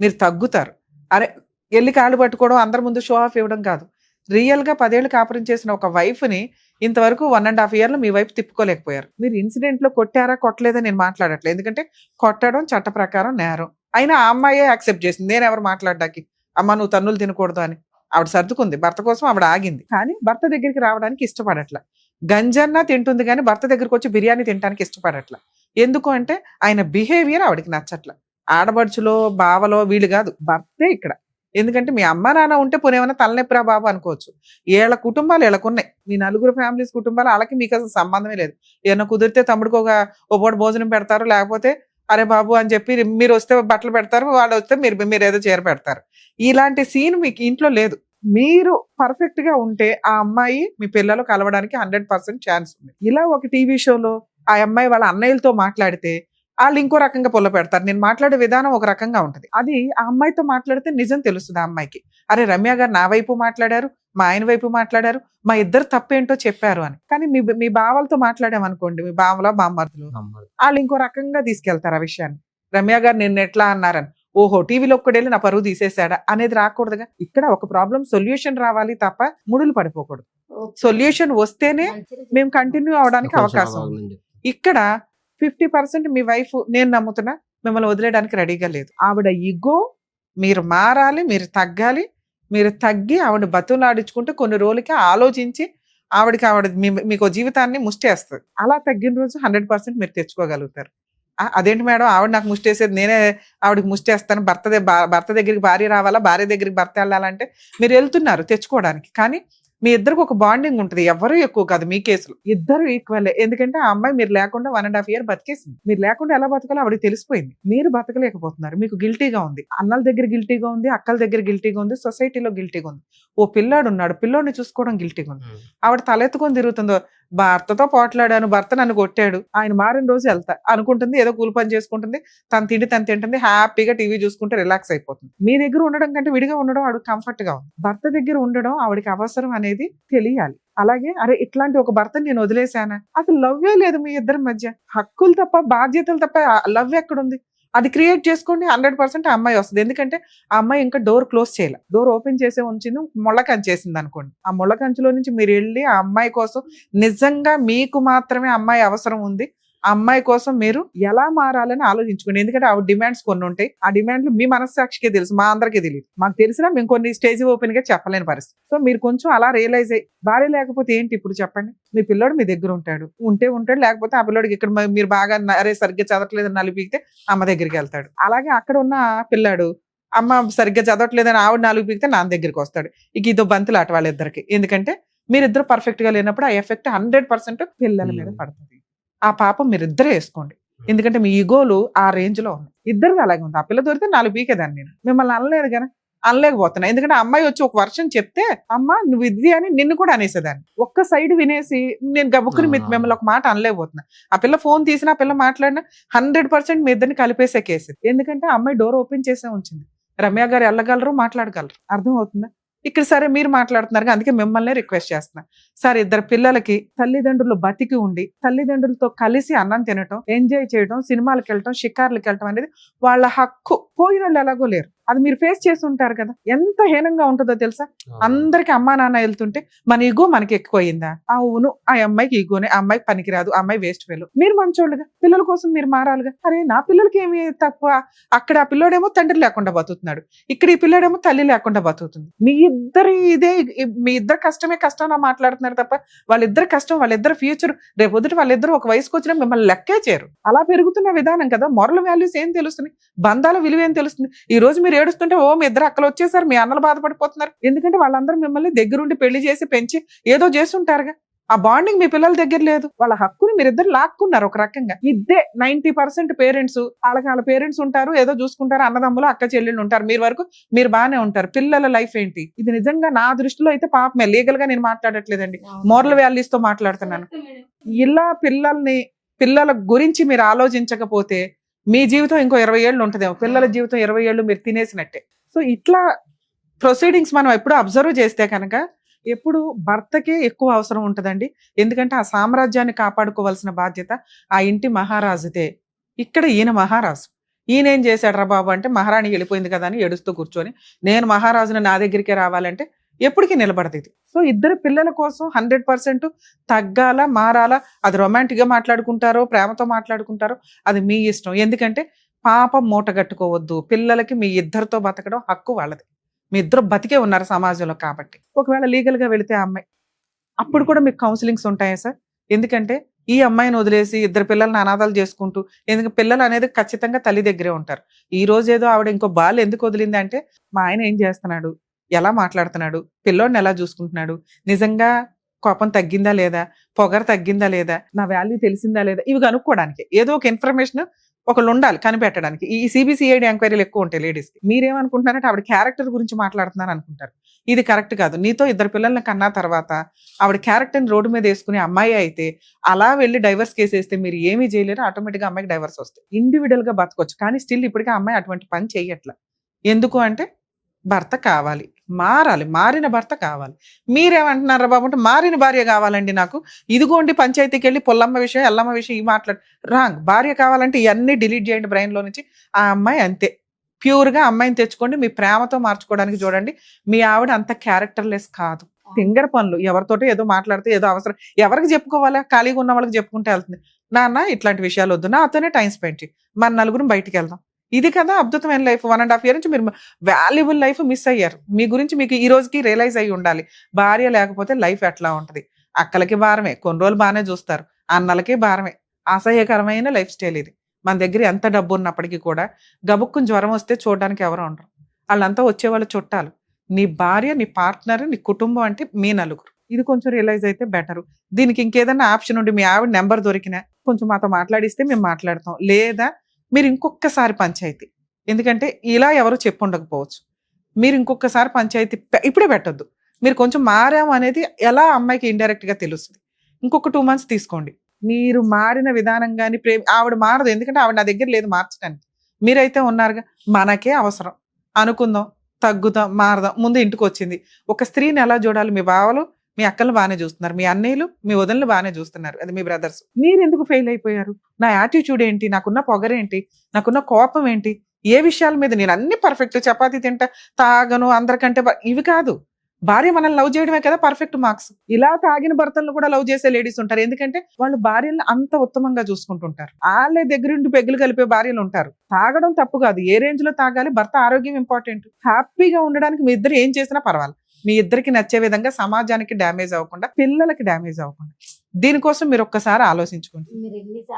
[SPEAKER 2] మీరు తగ్గుతారు. అరే వెళ్ళి కాళ్ళు పట్టుకోవడం, అందరి ముందు షో ఆఫ్ ఇవ్వడం కాదు. రియల్ గా 10 ఏళ్ళు కాపురం చేసిన ఒక వైఫ్ ని ఇంతవరకు 1.5 years మీ వైపు తిప్పుకోలేకపోయారు. మీరు ఇన్సిడెంట్ లో కొట్టారా కొట్టలేదా నేను మాట్లాడట్లేదు, ఎందుకంటే కొట్టడం చట్ట ప్రకారం నేరం. అయినా ఆ అమ్మాయే యాక్సెప్ట్ చేసింది, నేను ఎవరు మాట్లాడడానికి, అమ్మ నువ్వు తన్నులు తినకూడదు అని. ఆవిడ సర్దుకుంది, భర్త కోసం ఆవిడ ఆగింది. కానీ భర్త దగ్గరికి రావడానికి ఇష్టపడట్ల. గంజన్నా తింటుంది కానీ భర్త దగ్గరికి వచ్చి బిర్యానీ తినడానికి ఇష్టపడట్ల. ఎందుకు అంటే ఆయన బిహేవియర్ ఆవిడకి నచ్చట్ల. ఆడబడుచులో బావలో వీళ్ళు కాదు, భర్తే ఇక్కడ. ఎందుకంటే మీ అమ్మ నాన్న ఉంటే పోనేమన్నా తలనొప్పిరా బాబు అనుకోవచ్చు. ఏళ్ళ కుటుంబాలు వీళ్ళకున్నాయి, మీ 4 ఫ్యామిలీస్ కుటుంబాలు, వాళ్ళకి మీకు అసలు సంబంధమే లేదు. ఏమన్నా కుదిరితే తమ్ముడికి ఒక పూట భోజనం పెడతారు, లేకపోతే అరే బాబు అని చెప్పి మీరు వస్తే బట్టలు పెడతారు, వాళ్ళు వస్తే మీరు ఏదో చీర పెడతారు. ఇలాంటి సీన్ మీకు ఇంట్లో లేదు. మీరు పర్ఫెక్ట్ గా ఉంటే ఆ అమ్మాయి మీ పిల్లలు కలవడానికి 100% ఛాన్స్ ఉంది. ఇలా ఒక టీవీ షోలో ఆ అమ్మాయి వాళ్ళ అన్నయ్యలతో మాట్లాడితే వాళ్ళు ఇంకో రకంగా పొల్ల పెడతారు. నేను మాట్లాడే విధానం ఒక రకంగా ఉంటది, అది ఆ అమ్మాయితో మాట్లాడితే నిజం తెలుస్తుంది ఆ అమ్మాయికి. అరే రమ్య గారు నా వైపు మాట్లాడారు, మా ఆయన వైపు మాట్లాడారు, మా ఇద్దరు తప్పేంటో చెప్పారు అని. కానీ మీ బావలతో మాట్లాడామనుకోండి, మీ బావల బామ్మర్దులు, వాళ్ళు ఇంకో రకంగా తీసుకెళ్తారు ఆ విషయాన్ని. రమ్య గారు నిన్న ఎట్లా అన్నారని, ఓహో టీవీలో ఒక్కడేళ్ళి నా పరువు తీసేశాడా అనేది రాకూడదుగా. ఇక్కడ ఒక ప్రాబ్లం సొల్యూషన్ రావాలి తప్ప ముడులు పడిపోకూడదు. సొల్యూషన్ వస్తేనే మేము కంటిన్యూ అవడానికి అవకాశం ఉంది. ఇక్కడ 50% మీ వైఫ్, నేను నమ్ముతున్నా, మిమ్మల్ని వదిలేయడానికి రెడీగా లేదు. ఆవిడ ఈగో, మీరు మారాలి, మీరు తగ్గాలి. మీరు తగ్గి ఆవిడ బతులాడించుకుంటే కొన్ని రోజులకి ఆలోచించి ఆవిడ మీకు జీవితాన్ని ముష్టేస్తుంది. అలా తగ్గిన రోజు 100% మీరు తెచ్చుకోగలుగుతారు. అదేంటి మేడం ఆవిడ నాకు ముష్టేసేది, నేనే ఆవిడకి ముష్టేస్తాను, భర్త దగ్గరికి భార్య రావాలా, భార్య దగ్గరికి భర్త వెళ్ళాలంటే మీరు వెళ్తున్నారు తెచ్చుకోవడానికి. కానీ మీ ఇద్దరికి ఒక బాండింగ్ ఉంటుంది, ఎవరు ఎక్కువ కాదు మీ కేసులో, ఇద్దరు ఈక్వల్. ఎందుకంటే ఆ అమ్మాయి మీరు లేకుండా 1.5 years బతికేసింది. మీరు లేకుండా ఎలా బతకాలో ఆవిడకి తెలిసిపోయింది. మీరు బతకలేకపోతున్నారు, మీకు గిల్టీగా ఉంది, అన్నల దగ్గర గిల్టీగా ఉంది, అక్కల దగ్గర గిల్టీగా ఉంది, సొసైటీలో గిల్టీగా ఉంది. ఓ పిల్లాడు ఉన్నాడు, పిల్లోడిని చూసుకోవడం గిల్టీగా ఉంది. ఆవిడ తలెత్తుకొని తిరుగుతుందో, భర్తతో పోట్లాడాను, భర్త నన్ను కొట్టాడు, ఆయన మారిన రోజు వెళ్తా అనుకుంటుంది, ఏదో కూలి పని చేసుకుంటుంది, తన తిండి తను తింటుంది, హ్యాపీగా టీవీ చూసుకుంటే రిలాక్స్ అయిపోతుంది. మీ దగ్గర ఉండడం కంటే విడిగా ఉండడం ఆవిడ కంఫర్ట్ గా ఉంది. భర్త దగ్గర ఉండడం ఆవిడకి అవసరం అనేది తెలియాలి. అలాగే అరే ఇట్లాంటి ఒక భర్తని నేను వదిలేశానా, అసలు లవ్వే లేదు మీ ఇద్దరి మధ్య, హక్కులు తప్ప బాధ్యతలు తప్ప లవ్ ఎక్కడుంది? అది క్రియేట్ చేసుకోండి, 100% ఆ అమ్మాయి వస్తుంది. ఎందుకంటే ఆ అమ్మాయి ఇంకా డోర్ క్లోజ్ చేయాలి, డోర్ ఓపెన్ చేసే ఉంచింది, ముళ్ళ కంచేసింది అనుకోండి. ఆ ముళ్ళ కంచులో నుంచి మీరు వెళ్ళి ఆ అమ్మాయి కోసం, నిజంగా మీకు మాత్రమే అమ్మాయి అవసరం ఉంది, ఆ అమ్మాయి కోసం మీరు ఎలా మారాలని ఆలోచించుకోండి. ఎందుకంటే ఆవిడ డిమాండ్స్ కొన్ని ఉంటాయి, ఆ డిమాండ్లు మీ మనస్సాక్షికే తెలుసు, మా అందరికీ తెలియదు. మాకు తెలిసినా మేము కొన్ని స్టేజ్ ఓపెన్ గా చెప్పలేని పరిస్థితి. సో మీరు కొంచెం అలా రియలైజ్ అయ్యి, భార్య లేకపోతే ఏంటి ఇప్పుడు చెప్పండి, మీ పిల్లోడు మీ దగ్గర ఉంటాడు, ఉంటాడు, లేకపోతే ఆ పిల్లోడికి ఇక్కడ మీరు బాగా అరే సరిగ్గా చదవట్లేదని నలిపితే అమ్మ దగ్గరికి వెళ్తాడు. అలాగే అక్కడ ఉన్న పిల్లాడు అమ్మ సరిగ్గా చదవట్లేదని ఆవిడ 4 పీకితే నాన్న దగ్గరికి వస్తాడు. ఇక ఇదో బంతులాట వాళ్ళిద్దరికి. ఎందుకంటే మీరిద్దరు పర్ఫెక్ట్ గా లేనప్పుడు ఆ ఎఫెక్ట్ 100% పిల్లల మీద పడుతుంది. ఆ పాపం మీరిద్దరే వేసుకోండి, ఎందుకంటే మీ ఈగోలు ఆ రేంజ్ లో ఉన్నాయి. ఇద్దరిది అలాగే ఉంది. ఆ పిల్ల దొరికితే 4 పీకేదాన్ని నేను, మిమ్మల్ని అనలేదు కదా, అనలేకపోతున్నా. ఎందుకంటే అమ్మాయి వచ్చి ఒక వర్షం చెప్తే అమ్మ నువ్వు ఇది అని నిన్ను కూడా అనేసేదాన్ని. ఒక్క సైడ్ వినేసి నేను గబుక్కుని మిమ్మల్ని ఒక మాట అనలేకపోతున్నా. ఆ పిల్ల ఫోన్ తీసినా, ఆ పిల్ల మాట్లాడినా 100% మీ ఇద్దరిని కలిపేసే కేసు. ఎందుకంటే అమ్మాయి డోర్ ఓపెన్ చేసే ఉంచింది. రమ్య గారు వెళ్ళగలరు, మాట్లాడగలరు, అర్థం అవుతుందా? ఇక్కడ సరే మీరు మాట్లాడుతున్నారు, అందుకే మిమ్మల్ని రిక్వెస్ట్ చేస్తున్నా. సార్ ఇద్దరు పిల్లలకి తల్లిదండ్రులు బతికి ఉండి తల్లిదండ్రులతో కలిసి అన్నం తినటం, ఎంజాయ్ చేయడం, సినిమాలకు వెళ్ళటం, షికార్లకు వెళ్ళటం అనేది వాళ్ళ హక్కు. పోయిన వాళ్ళు ఎలాగో లేరు, అది మీరు ఫేస్ చేసి ఉంటారు కదా. ఎంత హీనంగా ఉంటుందో తెలుసా? అందరికి అమ్మా నాన్న వెళ్తుంటే మన ఈగో మనకి ఎక్కువయిందా? అవును, ఆ అమ్మాయికి ఈగోనే, ఆ అమ్మాయికి పనికిరాదు, ఆ అమ్మాయి వేస్ట్ వేలు. మీరు మంచోళ్ళుగా పిల్లల కోసం మీరు మారాలిగా. అరే నా పిల్లలకి ఏమి తక్కువ, అక్కడ ఆ పిల్లోడేమో తండ్రి లేకుండా బతుకుతున్నాడు, ఇక్కడ ఈ పిల్లోడేమో తల్లి లేకుండా బతుకుతుంది. మీ ఇద్దరు కష్టమే కష్టంగా మాట్లాడుతున్నారు తప్ప వాళ్ళిద్దరు కష్టం, వాళ్ళిద్దరు ఫ్యూచర్, రేపు పొద్దుట వాళ్ళిద్దరు ఒక వయసుకు వచ్చినా మిమ్మల్ని లెక్కే చేయరు. అలా పెరుగుతున్న విధానం కదా. మొరల్ వాల్యూస్ ఏం తెలుస్తుంది, బంధాల విలువ ఏం తెలుస్తుంది? ఈ రోజు మీరు ఏడుస్తుంటే ఓ మీ ఇద్దరు అక్కలు వచ్చేసారు, మీ అన్నలు బాధపడిపోతున్నారు. ఎందుకంటే వాళ్ళందరూ మిమ్మల్ని దగ్గరుండి పెళ్లి చేసి పెంచి ఏదో చేస్తుంటారుగా. ఆ బాండింగ్ మీ పిల్లల దగ్గర లేదు. వాళ్ళ హక్కుని మీరిద్దరు లాక్కున్నారు ఒక రకంగా. ఇదే 90% పేరెంట్స్, వాళ్ళ పేరెంట్స్ ఉంటారు, ఏదో చూసుకుంటారు, అన్నదమ్ములు అక్క చెల్లెళ్ళు ఉంటారు, మీరు వరకు మీరు బాగానే ఉంటారు. పిల్లల లైఫ్ ఏంటి? ఇది నిజంగా నా దృష్టిలో అయితే పాపమే. లీగల్ గా నేను మాట్లాడట్లేదండి, మోరల్ వాల్యూస్ తో మాట్లాడుతున్నాను. ఇలా పిల్లల గురించి మీరు ఆలోచించకపోతే మీ జీవితం ఇంకో 20 ఏళ్ళు ఉంటుందేమో, పిల్లల జీవితం 20 ఏళ్ళు మీరు తినేసినట్టే. సో ఇట్లా ప్రొసీడింగ్స్ మనం ఎప్పుడు అబ్జర్వ్ చేస్తే కనుక ఎప్పుడు భర్తకే ఎక్కువ అవసరం ఉంటుందండి. ఎందుకంటే ఆ సామ్రాజ్యాన్ని కాపాడుకోవాల్సిన బాధ్యత ఆ ఇంటి మహారాజుదే. ఇక్కడ ఈయన మహారాజు. ఈయన ఏం చేశాడు రా బాబు అంటే, మహారాణి వెళ్ళిపోయింది కదా అని ఏడుస్తూ కూర్చొని, నేను మహారాజుని నా దగ్గరికే రావాలంటే ఎప్పటికీ నిలబడదు ఇది. సో ఇద్దరు పిల్లల కోసం 100% తగ్గాల, మారాలా. అది రొమాంటిక్గా మాట్లాడుకుంటారో ప్రేమతో మాట్లాడుకుంటారో అది మీ ఇష్టం. ఎందుకంటే పాపం మూట కట్టుకోవద్దు. పిల్లలకి మీ ఇద్దరితో బతకడం హక్కు వాళ్ళది. మీ ఇద్దరు బతికే ఉన్నారు సమాజంలో కాబట్టి. ఒకవేళ లీగల్గా వెళితే ఆ అమ్మాయి, అప్పుడు కూడా మీకు కౌన్సిలింగ్స్ ఉంటాయా సార్? ఎందుకంటే ఈ అమ్మాయిని వదిలేసి ఇద్దరు పిల్లల్ని అనాథాలు చేసుకుంటూ, ఎందుకంటే పిల్లలు అనేది ఖచ్చితంగా తల్లి దగ్గరే ఉంటారు. ఈ రోజు ఏదో ఆవిడ ఇంకో బాల్ ఎందుకు వదిలింది అంటే, మా ఆయన ఏం చేస్తున్నాడు, ఎలా మాట్లాడుతున్నాడు, పిల్లోడిని ఎలా చూసుకుంటున్నాడు, నిజంగా కోపం తగ్గిందా లేదా, పొగరు తగ్గిందా లేదా, నా వాల్యూ తెలిసిందా లేదా, ఇవి కనుక్కోవడానికి ఏదో ఒక ఇన్ఫర్మేషన్ ఒకళ్ళు ఉండాలి కనిపెట్టడానికి. ఈ సిబిసిఐడి ఎంక్వైరీలు ఎక్కువ ఉంటాయి లేడీస్కి. మీరేమనుకుంటున్నారంటే ఆవిడ క్యారెక్టర్ గురించి మాట్లాడుతున్నారు అనుకుంటారు. ఇది కరెక్ట్ కాదు. నీతో ఇద్దరు పిల్లల్ని కన్నా తర్వాత ఆవిడ క్యారెక్టర్ని రోడ్డు మీద వేసుకునే అమ్మాయి అయితే అలా వెళ్ళి డైవర్స్ కేసు వేస్తే మీరు ఏమీ చేయలేరు. ఆటోమేటిక్గా అమ్మాయికి డైవర్స్ వస్తాయి. ఇండివిడువల్గా బతకొచ్చు, కానీ స్టిల్ ఇప్పటికీ అమ్మాయి అటువంటి పని చేయట్ల. ఎందుకు అంటే భర్త కావాలి, మారాలి, మారిన భర్త కావాలి. మీరేమంటున్నారా బాబు అంటే, మారిన భార్య కావాలండి నాకు. ఇదిగోండి పంచాయతీకి వెళ్ళి పొల్లమ్మ విషయం ఎల్లమ్మ విషయం ఈ మాట్లాడు. రాంగ్. భార్య కావాలంటే ఇవన్నీ డిలీట్ చేయండి బ్రెయిన్లో నుంచి. ఆ అమ్మాయి అంతే ప్యూర్గా అమ్మాయిని తెచ్చుకోండి, మీ ప్రేమతో మార్చుకోవడానికి చూడండి. మీ ఆవిడ అంత క్యారెక్టర్లెస్ కాదు. ఫింగర్ పనులు, ఎవరితోటో ఏదో మాట్లాడితే ఏదో అవసరం, ఎవరికి చెప్పుకోవాలా, ఖాళీగా ఉన్న వాళ్ళకి చెప్పుకుంటే వెళ్తుంది. నాన్న ఇట్లాంటి విషయాలు వద్దు, నాతోనే టైం స్పెండ్ చేయి, మన నలుగురు బయటికి వెళ్దాం. ఇది కదా అద్భుతమైన లైఫ్. 1.5 years నుంచి మీరు వాల్యుబుల్ లైఫ్ మిస్ అయ్యారు. మీ గురించి మీకు ఈ రోజుకి రియలైజ్ అయ్యి ఉండాలి. భార్య లేకపోతే లైఫ్ ఎట్లా ఉంటుంది. అక్కలకి భారమే, కొన్ని రోజులు బాగానే చూస్తారు, అన్నలకి భారమే. అసహ్యకరమైన లైఫ్ స్టైల్ ఇది. మన దగ్గర ఎంత డబ్బు ఉన్నప్పటికీ కూడా గబుక్కుని జ్వరం వస్తే చూడడానికి ఎవరు ఉండరు. వాళ్ళంతా వచ్చేవాళ్ళు చుట్టాలు. నీ భార్య, నీ పార్ట్నర్, నీ కుటుంబం అంటే మీ నలుగురు. ఇది కొంచెం రియలైజ్ అయితే బెటరు. దీనికి ఇంకేదన్నా ఆప్షన్ ఉండి మీ ఆవిడ నెంబర్ దొరికినా కొంచెం మాతో మాట్లాడిస్తే మేము మాట్లాడతాం. లేదా మీరు ఇంకొకసారి పంచాయతీ, ఎందుకంటే ఇలా ఎవరు చెప్పు ఉండకపోవచ్చు, మీరు ఇంకొకసారి పంచాయతీ ఇప్పుడే పెట్టొద్దు. మీరు కొంచెం మారాము అనేది ఎలా అమ్మాయికి ఇండైరెక్ట్గా తెలుస్తుంది. ఇంకొక 2 months తీసుకోండి. మీరు మారిన విధానం కానీ ఆవిడ మారదు, ఎందుకంటే ఆవిడ నా దగ్గర లేదు మార్చడానికి. మీరైతే ఉన్నారుగా, మనకే అవసరం అనుకుందాం, తగ్గుదాం, మారదాం. ముందు ఇంటికి వచ్చింది. ఒక స్త్రీని ఎలా చూడాలి, మీ బావలు మీ అక్కలు బాగానే చూస్తున్నారు, మీ అన్నయ్యలు మీ వదనలు బాగానే చూస్తున్నారు, అది మీ బ్రదర్స్. మీరు ఎందుకు ఫెయిల్ అయిపోయారు? నా యాటిట్యూడ్ ఏంటి, నాకున్న పొగరేంటి, నాకున్న కోపం ఏంటి, ఏ విషయాల మీద నేను అన్ని పర్ఫెక్ట్, చపాతీ తింటా, తాగను, అందరికంటే ఇవి కాదు. భార్య మనల్ని లవ్ చేయడమే కదా పర్ఫెక్ట్ మార్క్స్. ఇలా తాగిన భర్తలను కూడా లవ్ చేసే లేడీస్ ఉంటారు. ఎందుకంటే వాళ్ళు భార్యలను అంత ఉత్తమంగా చూసుకుంటుంటారు. వాళ్ళే దగ్గరుండి పెగ్గులు కలిపే భార్యలు ఉంటారు. తాగడం తప్పు కాదు, ఏ రేంజ్ లో తాగాలి, భర్త ఆరోగ్యం ఇంపార్టెంట్. హ్యాపీగా ఉండడానికి మీ ఇద్దరు ఏం చేసినా పర్వాలేదు. మీ ఇద్దరికి నచ్చే విధంగా, సమాజానికి డ్యామేజ్ అవ్వకుండా, పిల్లలకి డ్యామేజ్ అవ్వకుండా. దీనికోసం మీరు ఒక్కసారి ఆలోచించుకోండి.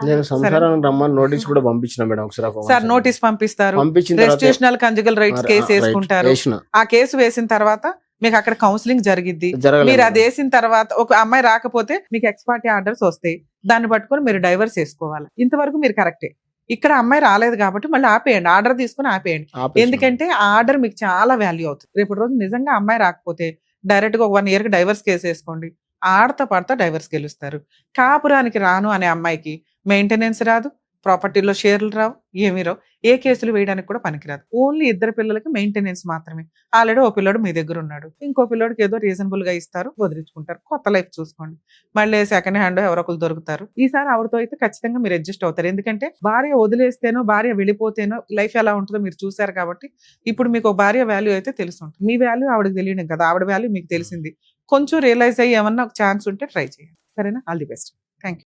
[SPEAKER 3] నేను సంసారం రమ్మని నోటీస్ కూడా పంపించిన మేడం. ఒకసారి
[SPEAKER 2] సార్ నోటీస్ పంపిస్తారు,
[SPEAKER 3] పంపించిన
[SPEAKER 2] రెస్టిట్యూషనల్ కంజుగల్ రైట్స్ కేసు వేసుకుంటారు. ఆ కేసు వేసిన తర్వాత మీకు అక్కడ కౌన్సిలింగ్ జరిగిద్ది. మీరు అది వేసిన తర్వాత ఒక అమ్మాయి రాకపోతే మీకు ఎక్స్పార్టీ ఆర్డర్స్ వస్తాయి. దాన్ని పట్టుకొని మీరు డైవర్స్ చేసుకోవాలి. ఇంతవరకు మీరు కరెక్టే. ఇక్కడ అమ్మాయి రాలేదు కాబట్టి మళ్ళీ ఆపేయండి, ఆర్డర్ తీసుకుని ఆపేయండి. ఎందుకంటే ఆ ఆర్డర్ మీకు చాలా వాల్యూ అవుతుంది. రేపటి రోజు నిజంగా అమ్మాయి రాకపోతే డైరెక్ట్ గా 1 year డైవర్స్ కేసు వేసుకోండి. ఆడతా పడతా డైవర్స్ గెలుస్తారు. కాపురానికి రాను అనే అమ్మాయికి మెయింటెనెన్స్ రాదు, ప్రాపర్టీలో షేర్లు రావు, ఏమీ రావు, ఏ కేసులు వేయడానికి కూడా పనికిరాదు. ఓన్లీ ఇద్దరు పిల్లలకి మెయింటెనెన్స్ మాత్రమే. ఆల్రెడీ ఓ పిల్లోడు మీ దగ్గర ఉన్నాడు, ఇంకో పిల్లోడికి ఏదో రీజనబుల్ గా ఇస్తారు, వదిలించుకుంటారు. కొత్త లైఫ్ చూసుకోండి. మళ్ళీ సెకండ్ హ్యాండ్ ఎవరో ఒకరు దొరుకుతారు. ఈసారి ఆవిడతో అయితే ఖచ్చితంగా మీరు అడ్జస్ట్ అవుతారు. ఎందుకంటే భార్య వదిలేస్తేనో భార్య వెళ్ళిపోతేనో లైఫ్ ఎలా ఉంటుందో మీరు చూసారు కాబట్టి ఇప్పుడు మీకు భార్య వాల్యూ అయితే తెలుసుంటుంది. మీ వాల్యూ ఆవిడకి తెలియడం కదా, ఆవిడ వాల్యూ మీకు తెలిసింది. కొంచెం రియలైజ్ అయ్యి ఏమన్నా ఒక ఛాన్స్ ఉంటే ట్రై చేయండి. సరేనా? All the best. Thank you.